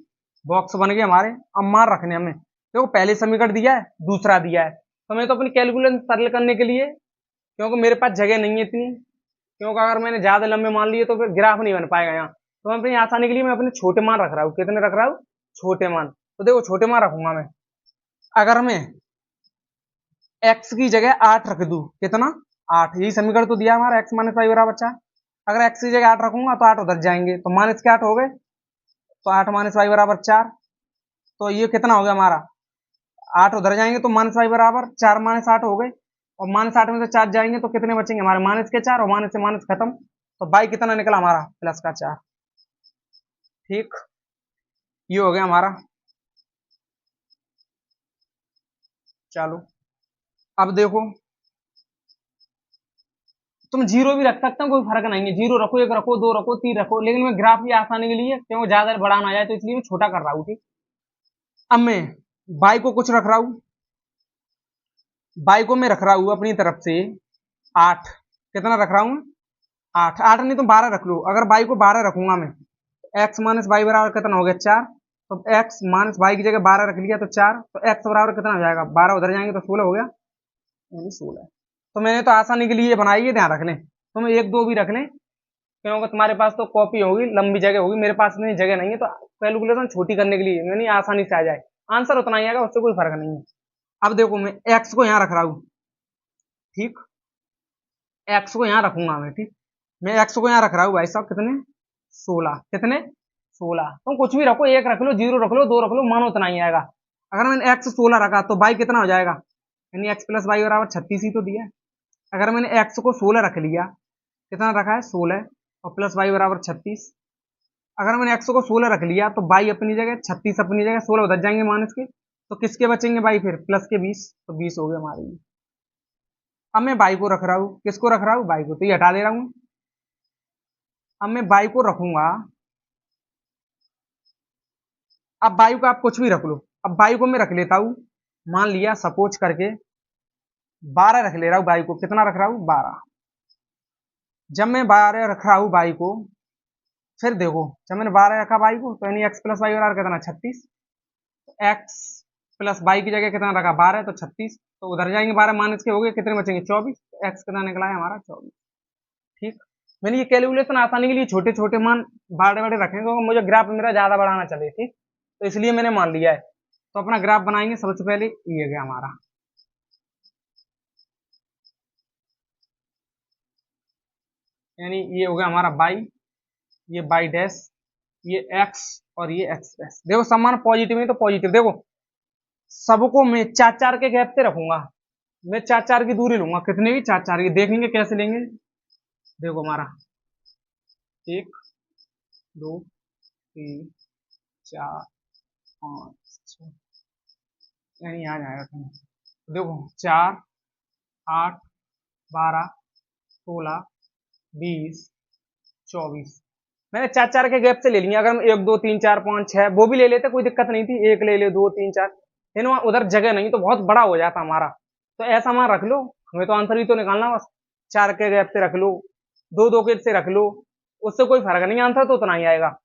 बॉक्स बन गए हमारे, अब मान रखने हमें। देखो पहले समीकरण दिया है, दूसरा दिया है, तो मैं तो अपनी कैलकुलेशन सरल करने के लिए, क्योंकि मेरे पास जगह नहीं है इतनी, क्योंकि अगर मैंने ज्यादा लंबे मान लिए तो फिर ग्राफ नहीं बन पाएगा यहाँ, तो मैं अपनी आसानी के लिए मैं अपने छोटे मान रख रहा हूँ। कितने रख रहा हूँ? छोटे मान। तो देखो छोटे मान रखूंगा मैं। अगर मैं x की जगह 8 रख दूं, कितना? 8। यही समीकरण तो दिया हमारा, x माइनस वाई बराबर 4। अगर x की जगह 8 रखूंगा तो 8 उधर जाएंगे, तो माइनस के 8 हो गए, तो 8 माइनस वाई बराबर 4। तो ये कितना हो गया हमारा? 8 उधर जाएंगे तो माइनस वाई बराबर 4 माइनस 8 हो गए, और माइनस 8 में से 4 जाएंगे तो कितने बचेंगे हमारे? माइनस के 4, और माइनस से माइनस खत्म। तो बाई कितना निकला हमारा? प्लस का 4। ठीक, ये हो गया हमारा। चलो अब देखो, तुम जीरो भी रख सकते हो, कोई फर्क नहीं है। जीरो रखो, एक रखो, दो रखो, तीन रखो, लेकिन मैं ग्राफ की आसानी के लिए, क्यों ज्यादा बड़ा ना जाए, तो इसलिए मैं छोटा कर रहा हूँ। ठीक, अब मैं बाई को कुछ रख रहा हूँ, बाई को मैं रख रहा हूँ अपनी तरफ से 8। कितना रख रहा हूँ? 8। 8 नहीं तो 12 रख लो। अगर बाई को 12 रखूंगा मैं, एक्स माइनस बाई बराबर कितना हो गया? 4। तो एक्स माइनस बाई की जगह 12 रख लिया तो 4, तो एक्स बराबर कितना हो जाएगा? 12 उधर जाएंगे तो 16 हो गया, यानी 16। तो मैंने तो आसानी के लिए बनाई है, ध्यान रख लें। तुम एक दो भी रख लें, क्योंकि तुम्हारे पास तो कॉपी होगी, लंबी जगह होगी, मेरे पास इतनी जगह नहीं है, तो कैलकुलेशन छोटी करने के लिए यानी आसानी से आ जाए, आंसर उतना ही आएगा, उससे कोई फर्क नहीं है। अब देखो मैं एक्स को यहां रख रहा हूं। ठीक, एक्स को यहां रखूंगा मैं। ठीक, मैं एक्स को यहां रख रहा हूं भाई साहब, कितने? 16। कितने? 16। तुम कुछ भी रखो, एक रख लो, जीरो रख लो, दो रख लो, मानो उतना ही आएगा। अगर मैंने एक्स 16 रखा तो बाई कितना हो जाएगा? यानी एक्स प्लस बाई बराबर 36 ही तो दिया है। अगर मैंने एक्स को 16 रख लिया, कितना रखा है? 16, और प्लस बाई बराबर 36। अगर मैंने एक्स को 16 रख लिया तो बाई अपनी जगह, 36 अपनी जगह, 16 उधर जाएंगे माइनस के, तो किसके बचेंगे बाई? फिर प्लस के 20, तो 20 हो गए हमारे। अब मैं बाई को रख रहा हूँ, किसको रख रहा हूँ? बाई को, तो ये हटा दे रहा हूँ। अब मैं बाई को रखूंगा, अब बाई को आप कुछ भी रख लो। अब बाई को मैं रख लेता हूँ, मान लिया सपोज करके 12 रख ले रहा हूँ बाई को। कितना रख रहा हूँ? 12। जब मैं 12 रख रहा हूँ बाई को, फिर देखो जब मैंने 12 रखा बाई को, तो यानी एक्स प्लस वाई बराबर कितना? 36। एक्स प्लस बाई की जगह कितना रखा? 12, तो 36। तो उधर जाएंगे 12 माइनस के हो गए, कितने बचेंगे? 24। तो एक्स कितना निकला है हमारा? 24। ठीक, मैंने ये कैलकुलेशन आसानी के लिए छोटे छोटे मान बड़े बड़े रखे, क्योंकि मुझे ग्राफ मेरा ज्यादा बढ़ाना चले। ठीक, तो इसलिए मैंने मान लिया है। तो अपना ग्राफ बनाएंगे, सबसे पहले ये गया हमारा, यानी ये हो गया हमारा बाई, ये बाई डैश, ये एक्स, और ये एक्स डैश। देखो समान पॉजिटिव है तो पॉजिटिव, देखो सबको मैं 4-4 के गैप से रखूंगा। मैं 4-4 की दूरी लूंगा, कितने की? 4-4 की। देखेंगे कैसे लेंगे, देखो हमारा 1 2 3 4 5 6, यानी यहाँ जाएगा कहीं। देखो 4 8 12 16 20 24, मैंने 4-4 के गैप से ले लिया। अगर हम 1 2 3 4 5 6 वो भी ले लेते, कोई दिक्कत नहीं थी, एक ले ले, 2 3 4, लेकिन वहां उधर जगह नहीं तो बहुत बड़ा हो जाता हमारा। तो ऐसा मान रख लो, हमें तो आंसर ही तो निकालना, बस 4 के गैप से रख लो, 2 2 के से रख लो, उससे कोई फर्क नहीं, आंसर तो उतना ही आएगा।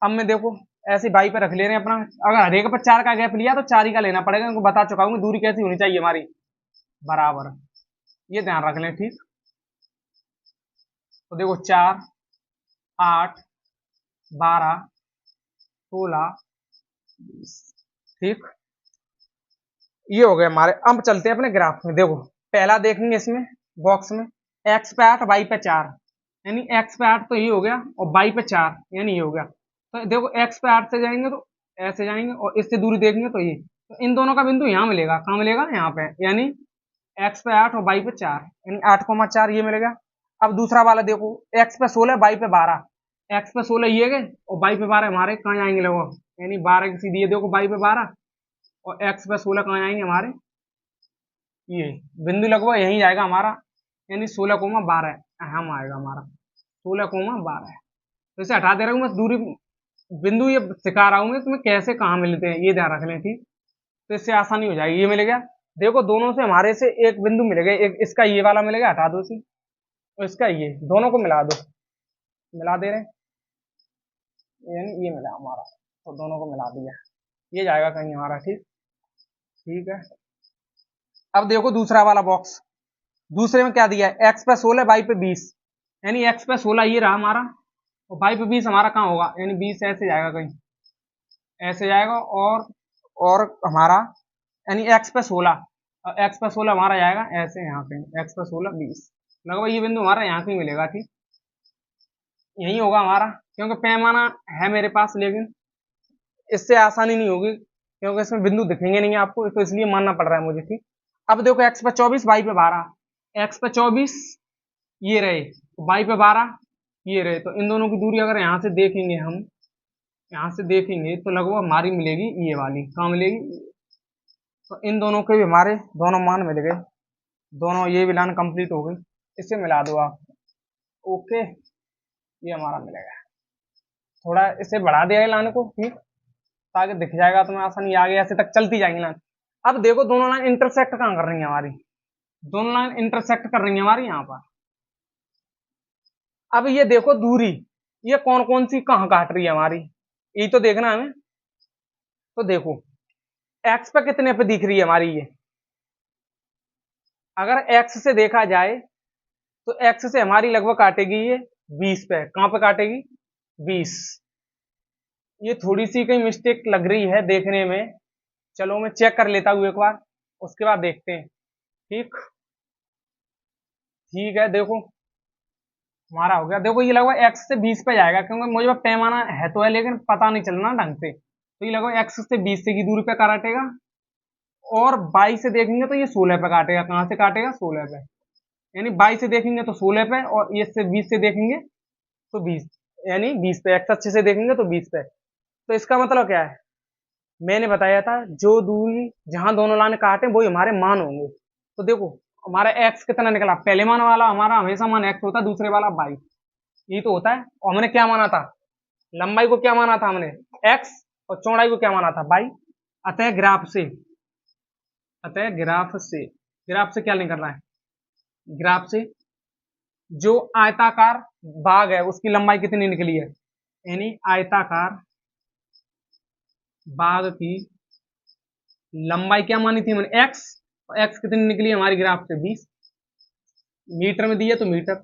अब मैं देखो ऐसी बाई पे रख ले रहे हैं अपना। अगर हर एक पर 4 का गैप लिया तो 4 ही का लेना पड़ेगा, उनको बता चुका हूँ दूरी कैसी होनी चाहिए हमारी, बराबर। ये ध्यान रख लें। ठीक, तो देखो 4 8 12 16 20। ठीक, ये हो गए हमारे। अब चलते हैं अपने ग्राफ में। देखो पहला देखेंगे इसमें बॉक्स में, एक्स पे 8 वाई पे 4, यानी एक्स पे 8 तो ये हो गया, और वाई पे 4 यानी ये हो गया। तो देखो एक्स पे 8 से जाएंगे तो ऐसे जाएंगे, और इससे दूरी देखेंगे तो ये, तो इन दोनों का बिंदु यहाँ मिलेगा। कहाँ मिलेगा? यहाँ पे, यानी एक्स पे 8 और वाई पे 4, यानी 8,4 ये मिल गया। अब दूसरा वाला देखो, एक्स पे 16 वाई पे 12, एक्स पे 16 ये गए, और वाई पे 12 हमारे कहाँ जाएंगे लोगों, यानी 12 की सीधी ये देखो वाई पे 12, और एक्स पे 16 कहाँ आएंगे हमारे, ये बिंदु लगभग यही जाएगा हमारा, यानी 16,12 हम आएगा हमारा 16,12। तो इसे हटा दे रहा हूँ बस, दूरी बिंदु ये सिखा रहा हूँ मैं तुम्हें कैसे कहाँ मिलते हैं, ये ध्यान रख लें। ठीक, तो इससे आसानी हो जाएगी। ये मिल गया, देखो दोनों से हमारे से एक बिंदु मिलेगा, एक इसका ये वाला मिलेगा, हटा दो इसी, और इसका ये, दोनों को मिला दो, मिला दे रहे हैं, यानी ये मिला हमारा, तो दोनों को मिला दिया, ये जाएगा कहीं हमारा। ठीक, ठीक है। अब देखो दूसरा वाला बॉक्स, दूसरे में क्या दिया है, एक्स पे 16 वाई पे 20, यानी एक्स पे 16 ये रहा हमारा, तो 22 हमारा कहाँ होगा, यानी 20 ऐसे जाएगा, कहीं ऐसे जाएगा, और हमारा यानी x पे 16, x पे 16 हमारा जाएगा ऐसे, यहाँ पे x पे 16 20, लगभग ये बिंदु हमारा यहाँ पे मिलेगा। ठीक, यही होगा हमारा, क्योंकि पैमाना है मेरे पास, लेकिन इससे आसानी नहीं होगी क्योंकि इसमें बिंदु दिखेंगे नहीं आपको, तो इसलिए मानना पड़ रहा है मुझे। ठीक, अब देखो x पे 24, y पे 12, x पे 24 ये रहे, y पे 12 ये रहे, तो इन दोनों की दूरी अगर यहाँ से देखेंगे, हम यहाँ से देखेंगे तो लगभग हमारी मिलेगी ये वाली, कहाँ मिलेगी, तो इन दोनों के भी हमारे दोनों मान मिल गए, दोनों, ये भी लाइन कंप्लीट हो गई, इसे मिला दो आप। ओके, ये हमारा मिलेगा, थोड़ा इसे बढ़ा दिया है लाइन को, ठीक, ताकि दिख जाएगा तुम्हें आसानी, आगे ऐसे तक चलती जाएंगी लाइन। अब देखो दोनों लाइन इंटरसेक्ट कहाँ कर रही है हमारी, दोनों लाइन इंटरसेक्ट कर रही है हमारी यहाँ पर। अब ये देखो दूरी, ये कौन कौन सी कहाँ काट रही है हमारी, ये तो देखना है हमें। तो देखो एक्स पे कितने पे दिख रही है हमारी ये, अगर एक्स से देखा जाए तो एक्स से हमारी लगभग काटेगी ये 20 पे, कहाँ पे काटेगी 20। ये थोड़ी सी कहीं मिस्टेक लग रही है देखने में, चलो मैं चेक कर लेता हूँ एक बार, उसके बाद देखते हैं। ठीक, ठीक है, देखो हमारा हो गया, देखो ये लगभग x से 20 पे जाएगा, क्योंकि मुझे पास पैमाना है तो है लेकिन पता नहीं चलना ढंग से, तो ये लगभग x से 20 से की दूरी पे काटेगा, और 22 से देखेंगे तो ये 16 पे काटेगा, कहाँ से काटेगा 16 पे, यानी 22 से देखेंगे तो 16 पे, और ये से 20 से देखेंगे तो 20, यानी 20 पे, x अच्छे से देखेंगे तो 20 पे। तो इसका मतलब क्या है, मैंने बताया था जो दूरी जहां दोनों लाइन काटे वही हमारे मान होंगे। तो देखो हमारा x कितना निकला, पहले मान वाला हमारा हमेशा मान x होता है, दूसरे वाला 22, ये तो होता है। और हमने क्या माना था, लंबाई को क्या माना था हमने x, और चौड़ाई को क्या माना था 22। अतः ग्राफ से, अतः ग्राफ से क्या निकल रहा है, ग्राफ से जो आयताकार भाग है उसकी लंबाई कितनी निकली है, यानी आयताकार भाग की लंबाई क्या मानी थी हमने x, और x कितनी निकली हमारी ग्राफ से 20, मीटर में दी है तो मीटर,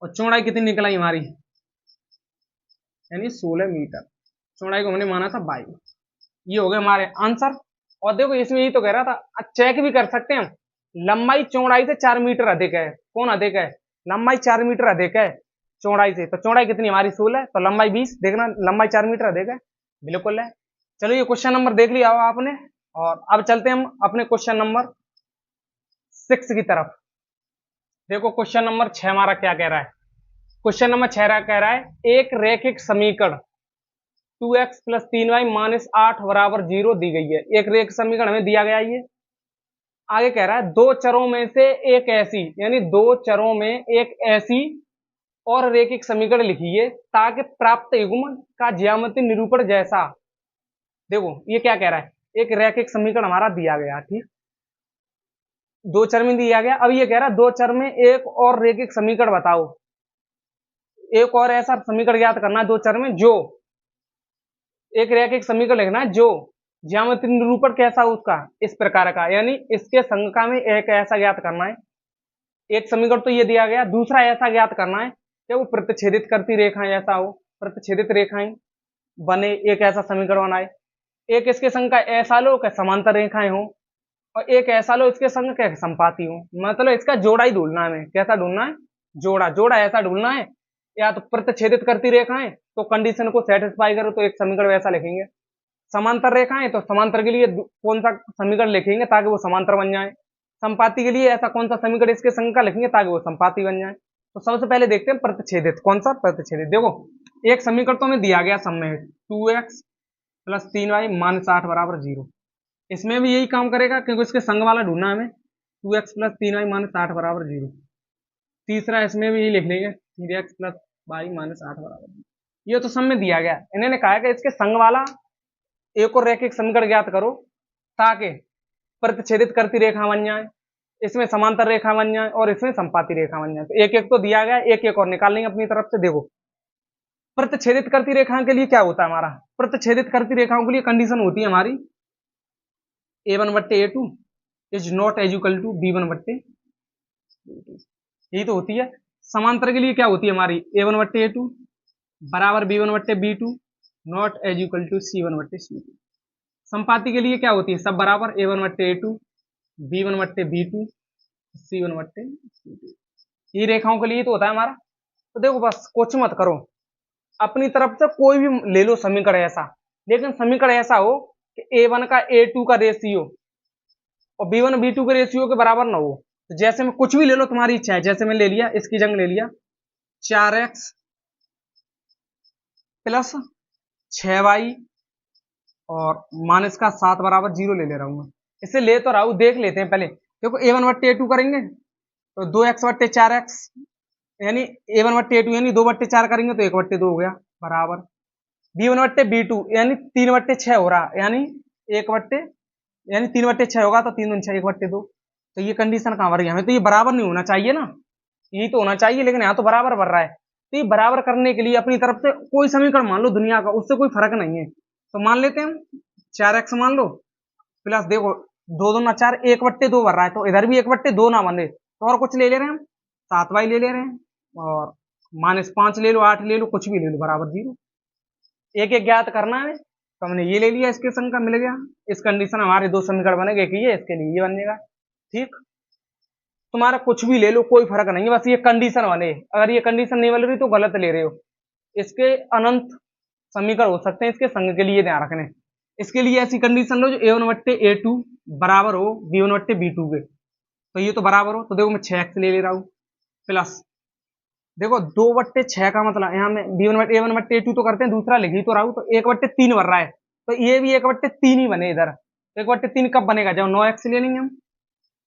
और चौड़ाई कितनी निकल आई हमारी, यानी 16 मीटर, चौड़ाई को हमने माना था 22। ये हो गए हमारे आंसर। और देखो इसमें यही तो कह रहा था, चेक भी कर सकते हैं हम, लंबाई चौड़ाई से 4 मीटर अधिक है, कौन अधिक है, लंबाई 4 मीटर अधिक है चौड़ाई से, तो चौड़ाई कितनी हमारी 16, तो लंबाई 20, देखना लंबाई 4 मीटर अधिक है, बिल्कुल है। चलो ये क्वेश्चन नंबर देख लिया हो आपने, और अब चलते हैं हम अपने क्वेश्चन नंबर 6 की तरफ। देखो क्वेश्चन नंबर 6 हमारा क्या कह रहा है, क्वेश्चन नंबर 6 कह रहा है एक रैखिक समीकरण 2x प्लस 3y माइनस 8 बराबर 0 दी गई है। एक रेखिक समीकरण हमें दिया गया, ये आगे कह रहा है दो चरों में से एक ऐसी, यानी दो चरों में एक ऐसी और रैखिक समीकरण लिखिए ताकि प्राप्त युग्म का ज्यामितीय निरूपण जैसा। देखो ये क्या कह रहा है, एक रैखिक समीकरण हमारा दिया गया, ठीक, दो चर में दिया गया। अब ये कह रहा है दो चर में एक और रैखिक समीकरण बताओ, एक और ऐसा समीकरण ज्ञात करना है दो चर में, जो एक रैखिक समीकरण लिखना है जो ज्यामितीय निरूपण कैसा हो उसका, इस प्रकार का, यानी इसके संज्ञा में एक ऐसा ज्ञात करना है। एक समीकरण तो ये दिया गया, दूसरा ऐसा ज्ञात करना है कि वो प्रतिच्छेदित करती रेखाएं ऐसा हो, प्रतिच्छेदित रेखाएं बने, एक ऐसा समीकरण बनाए। एक इसके संज्ञा ऐसा लो कि समांतर रेखाएं हो, और एक ऐसा लो इसके संग के संपाती हो, मतलब इसका जोड़ा ही ढूंढना है, हमें कैसा ढूंढना है, जोड़ा, जोड़ा ऐसा ढूंढना है, या तो प्रतिच्छेदित करती रेखाएं तो कंडीशन को सेटिस्फाई करो तो एक समीकरण वैसा लिखेंगे, समांतर रेखाएं तो समांतर के लिए कौन सा समीकरण लिखेंगे ताकि वो समांतर बन जाए, संपाती के लिए ऐसा कौन सा समीकरण इसके संग का लिखेंगे ताकि वो संपाती बन जाए। तो सबसे पहले देखते हैं प्रतिच्छेदित, कौन सा प्रतिच्छेदित। देखो एक समीकरण तो हमें दिया गया समेत 2x प्लस 3y माइनस 8 बराबर 0, इसमें भी यही काम करेगा क्योंकि इसके संग वाला ढूंढना हमें, 2x प्लस 3y माइनस 8 बराबर 0। तीसरा इसमें भी यही लिख लेंगे 3x प्लस y माइनस 8 बराबर 0। ये तो सब में दिया गया, इन्होंने कहा कि इसके संग वाला एक और रैखिक समीकरण ज्ञात करो ताकि प्रतिच्छेदित करती रेखा बन जाए, इसमें समांतर रेखा बन जाए और इसमें संपाती रेखा बन जाए। तो एक एक तो दिया गया, एक एक और निकाल लेंगे अपनी तरफ से। देखो प्रतिच्छेदित करती रेखाओं के लिए क्या होता है हमारा, प्रतिच्छेदित करती रेखाओं के लिए कंडीशन होती है हमारी a1/a2 is not as equal to b1/a2, यही तो होती है। समांतर के लिए क्या होती है हमारी a1/a2 बराबर b1/b2 not as equal to c1/c2। संपाति के लिए क्या होती है, सब बराबर a1/a2 b1/b2 c1/c2। ये रेखाओं के लिए तो होता है हमारा। तो देखो बस कुछ मत करो, अपनी तरफ से कोई भी ले लो समीकरण ऐसा, लेकिन समीकरण ऐसा हो कि a1 का a2 का रेशियो और b1 b2 के रेशियो के बराबर ना हो। तो जैसे में कुछ भी ले लो, तुम्हारी इच्छा है, जैसे मैं ले लिया, इसकी जगह ले लिया 4x प्लस 6y और माइनस का 7 बराबर 0 ले रहा हूं मैं। इसे ले तो रहा हूं, देख लेते हैं पहले। देखो a1/a2 करेंगे तो 2x/4x, यानी a1/a2 यानी 2/4 करेंगे तो 1/2 हो गया बराबर b1/b2 यानी 3/6 हो रहा, यानी 1 यानी 3/6 होगा तो 3 दूनी 6 1/2। तो ये कंडीशन कहां भर गया, हमें तो ये बराबर नहीं होना चाहिए ना, यही तो होना चाहिए, लेकिन यहाँ तो बराबर भर रहा है। तो ये बराबर करने के लिए अपनी तरफ से कोई समीकरण मान लो दुनिया का, उससे कोई फर्क नहीं है। तो मान लेते हैं 4x मान लो, प्लस देखो 2 दूना 4 1/2 भर रहा है, तो इधर भी 1/2 ना बने तो और कुछ ले ले रहे हैं हम, 7y ले ले रहे हैं और -5 ले लो, 8 ले लो, कुछ भी ले लो, बराबर 0। एक एक ज्ञात करना है, तो हमने ये ले लिया, इसके संग का मिल गया। इस कंडीशन हमारे दो समीकरण बनेंगे, एक ये, इसके लिए ये बनेगा। ठीक, तुम्हारा कुछ भी ले लो, कोई फर्क नहीं है, बस ये कंडीशन बने। अगर ये कंडीशन नहीं बन रही तो गलत ले रहे हो। इसके अनंत समीकरण हो सकते हैं, इसके संग के लिए ध्यान रखने। इसके लिए ऐसी कंडीशन लो जो a1/a2 बराबर हो b1/b2 के। तो ये तो बराबर हो, तो देखो मैं 6x ले रहा हूं प्लस, देखो 2/6 का मतलब यहाँ में a1/a2 तो करते हैं, दूसरा लिख ही तो रहा हूं, तो 1/3 बन रहा है, तो ये भी 1/3 ही बने इधर। 1/3 कब बनेगा, जब 9x ले लेंगे हम,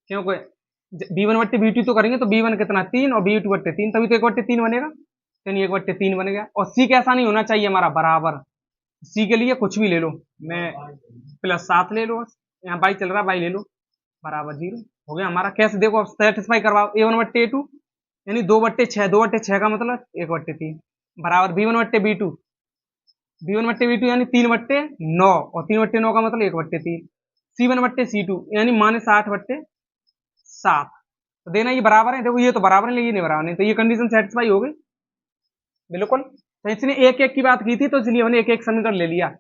क्योंकि b1/b2 तो करेंगे तो b1 कितना 3 और b2/3, तभी तो 1/3 बनेगा, तो 1/3 बन गया। और c कैसा नहीं होना चाहिए हमारा, बराबर। c के लिए कुछ भी ले लो, मैं +7 ले लो, यहाँ बाई चल रहा, बाई ले लो, बराबर 0 हो गया हमारा। कैसे, देखो अब सेटिस्फाई करवाओ, a1/a2 यानी 2/6, 2/6 का मतलब 1/3 बराबर b1/b2, b1/b2 यानी 3/9 और 3/9 का मतलब 1/3, c1/c2 यानी -8/7। तो देना ये बराबर है, देखो ये तो बराबर है, ये नहीं बराबर, नहीं तो ये कंडीशन सेटिस्फाई हो गई बिल्कुल। तो इसने एक एक की बात की थी, तो इसलिए हमने एक एक समीकरण ले लिया।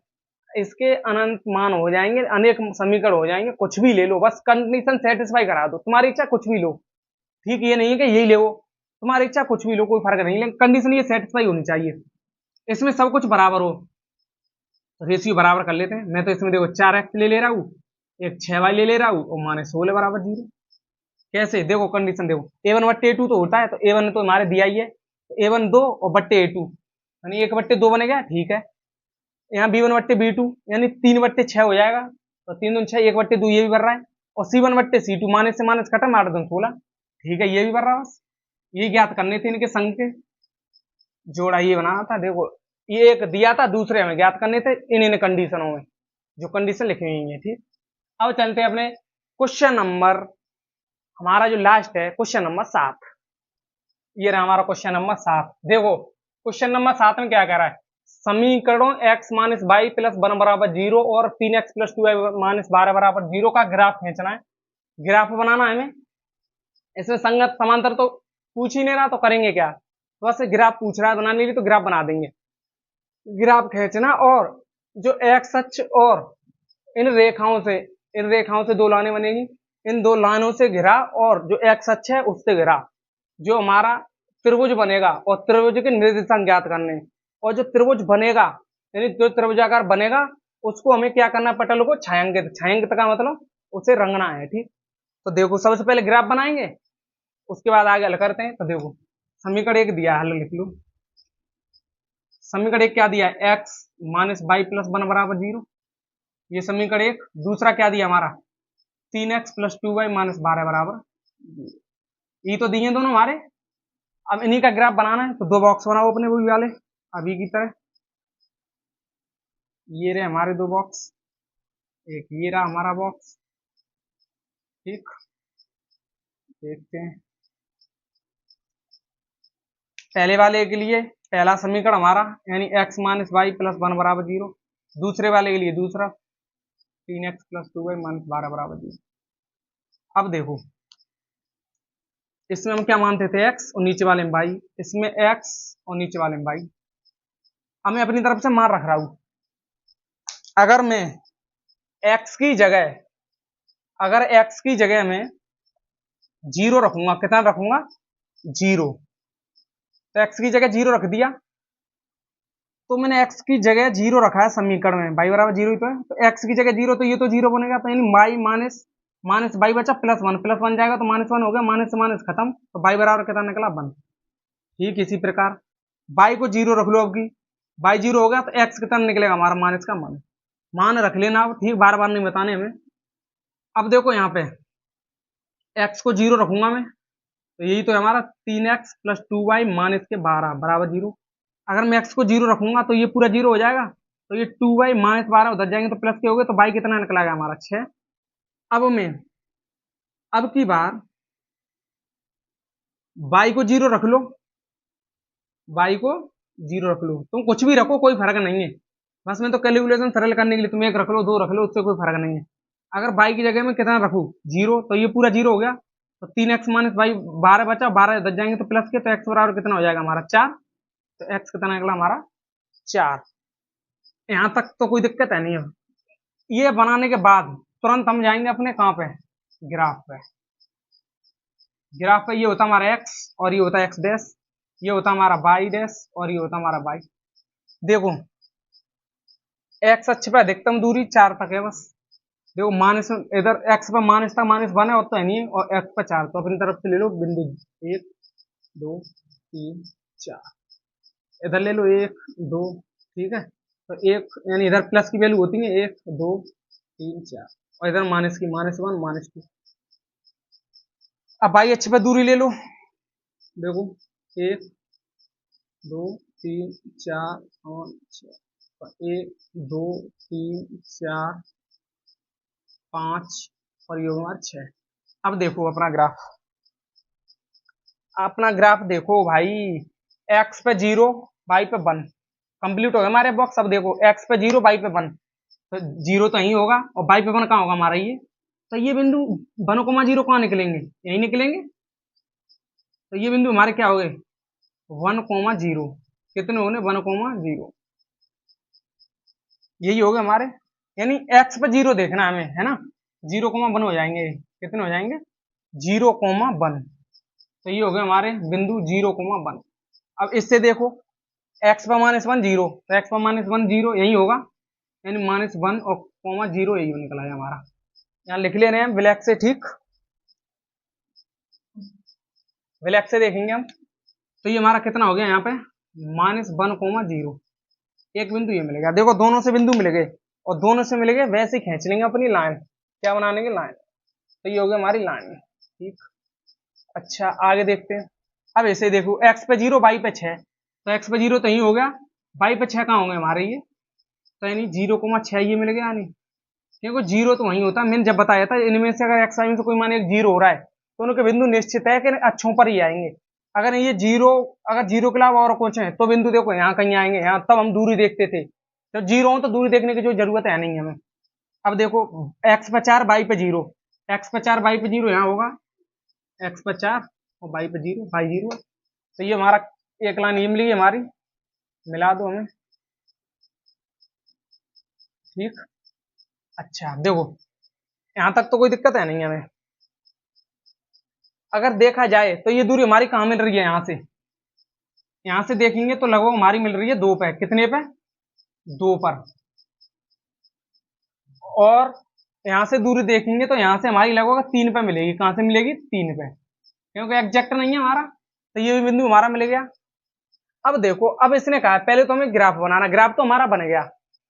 इसके अनंत मान हो जाएंगे, अनेक समीकरण हो जाएंगे, कुछ भी ले लो, बस कंडीशन सेटिस्फाई करा दो, तुम्हारी इच्छा कुछ भी लो। ठीक, ये नहीं है कि यही ले, तुम्हारी इच्छा कुछ भी लो, कोई फर्क नहीं, लेकिन कंडीशन ये सेटिस्फाई होनी चाहिए, इसमें सब कुछ बराबर हो। तो रेशियो बराबर कर लेते हैं। मैं तो इसमें देखो 4x ले ले रहा हूँ, एक 6y ले ले रहा हूँ और -16 बराबर 0। कैसे, देखो कंडीशन देखो, a1/a2 तो होता है, तो a1 तो हमारे दिया ही है, तो a1 2 और /a2 यानी 1/2 बनेगा, ठीक है। यहाँ b1/b2 यानी 3/6 हो जाएगा, तो 3 दूनी 6 1/2 ये भी भर रहा है, और c1/c2 माइनस से माइनस खत्म, 8 दूनी 16, ठीक है, ये भी भर रहा है। बस ये ज्ञात करने थे, इनके संग के जोड़ा ये बनाना था। देखो ये एक दिया था, दूसरे हमें ज्ञात करने थे इन कंडीशनों में, जो कंडीशन लिखी हुई है। ठीक, अब चलते हैं अपने क्वेश्चन नंबर, हमारा जो लास्ट है क्वेश्चन नंबर 7। ये रहा हमारा क्वेश्चन नंबर 7। देखो क्वेश्चन नंबर 7 में क्या कह रहा है, समीकरणों x - y + 1 बराबर 0 और 3x + 2y - 12 बराबर 0 का ग्राफ खींचना है, ग्राफ बनाना है हमें। इसमें संगत समांतर तो पूछ ही नहीं रहा, तो करेंगे क्या, तो बस ग्राफ पूछ रहा है बनाने के लिए, तो ग्राफ बना देंगे। ग्राफ खींचना, और जो x अक्ष और इन रेखाओं से दो लाइनें बनेगी, इन दो लाइनों से घिरा, और जो x अक्ष है उससे घिरा जो हमारा त्रिभुज बनेगा, और त्रिभुज के निर्देशांक ज्ञात करने। और जो त्रिभुज बनेगा, यानी जो त्रिभुजाकार बनेगा, उसको हमें क्या करना है, पटल को छायांकित, छायांकित का मतलब उसे रंगना है। ठीक, तो देखो सबसे पहले ग्राफ बनाएंगे, उसके बाद आगे हल करते हैं। तो देखो समीकरण 1 दिया है, हल लिख लो। समीकरण 1 क्या दिया है, x - y + 1 बराबर 0, ये समीकरण 1। दूसरा क्या दिया हमारा, 3x + 2y - 12 बराबर 0। ये तो दिए दोनों हमारे। अब इन्हीं का ग्राफ बनाना है, तो दो बॉक्स बनाओ अपने वही वाले अभी की तरह। ये रहे हमारे दो बॉक्स, एक ये रहा हमारा बॉक्स। ठीक, देखते हैं पहले वाले के लिए पहला समीकरण हमारा, यानी x - y + 1 बराबर 0। दूसरे वाले के लिए दूसरा, 3x + 2y - 12 बराबर 0। अब देखो इसमें हम क्या मानते थे, x और नीचे वाले में y, इसमें x और नीचे वाले में y। अब मैं अपनी तरफ से मान रख रहा हूं। अगर मैं x की जगह अगर x की जगह में 0 रखूंगा, कितना रखूंगा? 0। तो x की जगह 0 रख दिया, तो मैंने x की जगह 0 रखा है समीकरण में, y बराबर 0 ही तो है, तो x की जगह 0, तो ये तो 0 बनेगा, तो यानी y माइनस y बचा +1 जाएगा, तो -1 हो गया, माइनस से माइनस खत्म, तो y बराबर कितना निकला? 1। ठीक इसी प्रकार y को 0 रख लो, अब की y 0 हो गया, तो x कितना निकलेगा हमारा? माइनस का मान रख लेना, अब ठीक बार बार नहीं बताने हमें। अब देखो यहाँ पे x को 0 रखूंगा मैं, तो यही तो है हमारा 3x + 2y माइनस के 12 बराबर 0। अगर मैं x को 0 रखूंगा तो ये पूरा 0 हो जाएगा, तो ये 2y माइनस 12 उधर जाएंगे तो प्लस के हो गए, तो y कितना निकला गया हमारा? 6। अब मैं अब की बार y को 0 रख लो, y को 0 रख लो, तुम कुछ भी रखो कोई फर्क नहीं है, बस मैं तो कैलकुलेशन सरल करने के लिए तुम 1 रख लो, 2 रख लो, उससे कोई फर्क नहीं है। अगर y की जगह में कितना रखू? 0, तो ये पूरा 0 हो गया, तो 3x माइनस y 12 बचा, 12 इधर जाएंगे तो प्लस के, तो x बराबर कितना हो जाएगा हमारा? 4। तो x कितना निकला हमारा? 4। यहां तक तो कोई दिक्कत है नहीं है। ये बनाने के बाद तुरंत हम जाएंगे अपने कहां पे? ग्राफ पे। ग्राफ पे ये होता हमारा x और ये होता x डैश, ये होता हमारा y डैश और ये होता हमारा y। देखो x अक्ष पे अधिकतम दूरी 4 तक है बस। देखो माइनस, इधर x पे माइनस था, -1 है और तो है नहीं, और x पे 4, तो अपनी तरफ से ले लो बिंदु 1 2 3 4, इधर ले लो 1 2, ठीक है, तो 1 यानी इधर प्लस की वैल्यू होती है 1 2 3 4, और इधर माइनस की -1 -2। अब y अक्ष पे दूरी ले लो, देखो 1 2 3 4 5 6, 1 2 3 4 5 और ये हमारा 6। अब देखो अपना ग्राफ देखो भाई, x पे 0 y पे 1, कंप्लीट हो गया हमारे बॉक्स। अब देखो x पे 0 y पे 1, तो 0 तो यही होगा, और y पे 1 कहाँ होगा हमारा? ये तो ये बिंदु 1,0 कहाँ निकलेंगे? यही निकलेंगे, तो ये बिंदु हमारे क्या हो गए? 1,0। कितने हो गए? 1,0, यही हो गए हमारे। यानी x पे 0 देखना है हमें, है ना? 0,1 हो जाएंगे, कितने हो जाएंगे? 0,1। तो ये हो गए हमारे बिंदु 0,1। अब इससे देखो x पर -1 0, तो x पर -1 0 यही होगा, यानी -1 और ,0 यही निकला है हमारा। यहाँ लिख ले रहे हैं ब्लैक से, ठीक, ब्लैक से देखेंगे हम, तो ये हमारा कितना हो गया यहाँ पे? -1,0। एक बिंदु ये मिलेगा, देखो दोनों से बिंदु मिल गए, और दोनों से मिल गए वैसे ही खींच लेंगे अपनी लाइन। क्या बना लेंगे? लाइन। तो ये हो गया हमारी लाइन, ठीक। अच्छा आगे देखते हैं। अब ऐसे देखो x पे 0 y पे 6, तो x पे 0 तो यही हो गया, y पे 6 कहाँ होंगे हमारे? ये तो यानी 0,6 ये मिल गया, यानी क्योंकि 0 तो वही होता है, मैंने जब बताया था इनमें से अगर x में से कोई मान एक 0 हो रहा है तो उनके बिंदु निश्चित है कि अच्छों पर ही आएंगे। अगर ये 0, अगर 0 के अलावा और कुछ है तो बिंदु देखो यहाँ कहीं आएंगे, यहाँ तब हम दूरी देखते थे, जब 0 हो तो दूरी देखने की जो जरूरत है नहीं हमें। अब देखो x पे 4 y पे 0, x पे 4 y पे 0 यहाँ होगा, x पे 4 और y पे 0, y 0, तो ये हमारा एक लाइन ये मिली हमारी, मिला दो हमें, ठीक। अच्छा देखो यहां तक तो कोई दिक्कत है नहीं हमें। अगर देखा जाए तो ये दूरी हमारी कहाँ मिल रही है? यहाँ से देखेंगे तो लगभग हमारी मिल रही है 2 पे। कितने पे? 2 पर। और यहाँ से दूरी देखेंगे तो यहाँ से हमारी लगभग 3 पे मिलेगी। कहाँ से मिलेगी? 3 पे, क्योंकि एग्जैक्ट नहीं है हमारा, तो ये भी बिंदु हमारा मिल गया। अब देखो, अब इसने कहा पहले तो हमें ग्राफ बनाना, ग्राफ तो हमारा बन गया।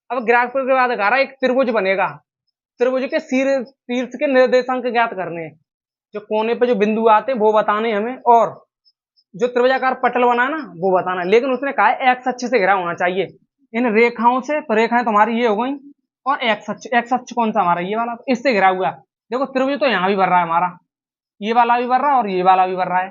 अब ग्राफ के बाद कह रहा है एक त्रिभुज बनेगा, त्रिभुज के शीर्ष के निर्देशांक ज्ञात करने, जो कोने पे जो बिंदु आते हैं वो बताने हमें, और जो त्रिभुजाकार पटल बना ना वो बताना। लेकिन उसने कहा है एक्स अक्ष से घिरा होना चाहिए इन रेखाओं से, तो रेखाएं तुम्हारी ये हो गई, और एक्स अक्ष कौन सा हमारा? ये वाला, तो इससे घिरा हुआ। देखो त्रिभुज तो यहाँ भी भर रहा है हमारा, ये वाला भी भर रहा है और ये वाला भी भर रहा है,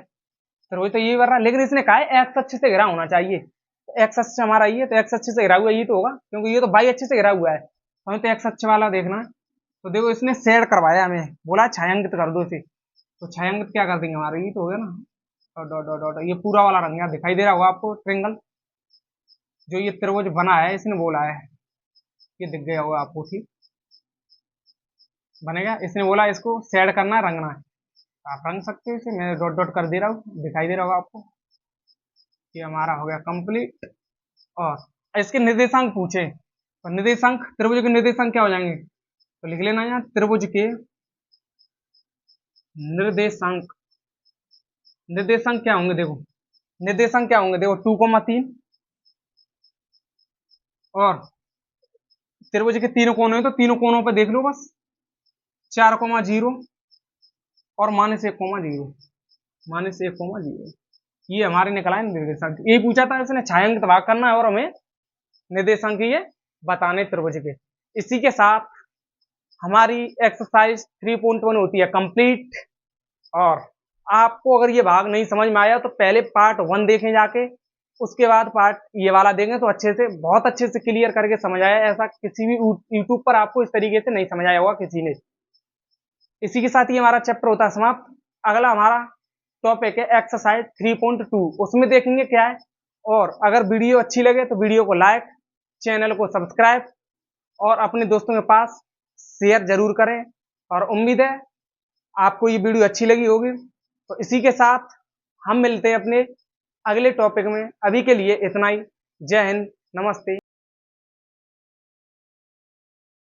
त्रिभुज तो ये भर रहा है, लेकिन इसने कहा है एक्स अक्ष से घिरा होना चाहिए। तो एक्स अक्ष हमारा ये, तो एक्स अक्ष से घिरा हुआ ये तो होगा, क्योंकि ये तो वाई अक्ष से घिरा हुआ है, हमें तो एक्स अक्ष वाला देखना है। तो देखो इसने शेड करवाया, हमें बोला छायांकित कर दो इसे, तो छायांकित क्या कर देंगे हमारे? ये तो हो गया ना, डॉट डॉट डॉट डॉट, ये पूरा वाला रंग यहाँ दिखाई दे रहा होगा आपको, ट्रिंगल। जो ये त्रिभुज बना है इसने बोला है, ये दिख गया होगा आपको, ठीक बनेगा। इसने बोला इसको शेड करना है, रंगना है, आप रंग सकते हो इसे। मैं डॉट डॉट कर दे रहा हूँ, दिखाई दे रहा होगा आपको। ये हमारा हो गया कंप्लीट। और इसके निर्देशांक पूछे तो निर्देशांक, त्रिभुज के निर्देशांक क्या हो जाएंगे, तो लिख लेना यहाँ, त्रिभुज के निर्देशांक, निर्देशांक क्या होंगे, देखो निर्देशांक क्या होंगे, देखो 2,3, और त्रिभुज के तीनों कोने हैं तो तीनों कोनों पे देख लो बस, 4,0 और -1,0, -1,0। ये हमारे निकला है निर्देशांक। यही पूछा था इसने, छायांकित भाग करना है और हमें निर्देशांक ये बताने त्रिभुज के। इसी के साथ हमारी एक्सरसाइज 3.1 होती है कंप्लीट। और आपको अगर ये भाग नहीं समझ में आया तो पहले पार्ट 1 देखें जाके, उसके बाद पार्ट ये वाला देखें तो अच्छे से, बहुत अच्छे से क्लियर करके समझ आया। ऐसा किसी भी यूट्यूब पर आपको इस तरीके से नहीं समझ आया होगा किसी ने। इसी के साथ ही हमारा चैप्टर होता है समाप्त। अगला हमारा टॉपिक है एक्सरसाइज 3.2, उसमें देखेंगे क्या है। और अगर वीडियो अच्छी लगे तो वीडियो को लाइक, चैनल को सब्सक्राइब और अपने दोस्तों के पास शेयर जरूर करें। और उम्मीद है आपको ये वीडियो अच्छी लगी होगी। तो इसी के साथ हम मिलते हैं अपने अगले टॉपिक में। अभी के लिए इतना ही। जय हिंद, नमस्ते।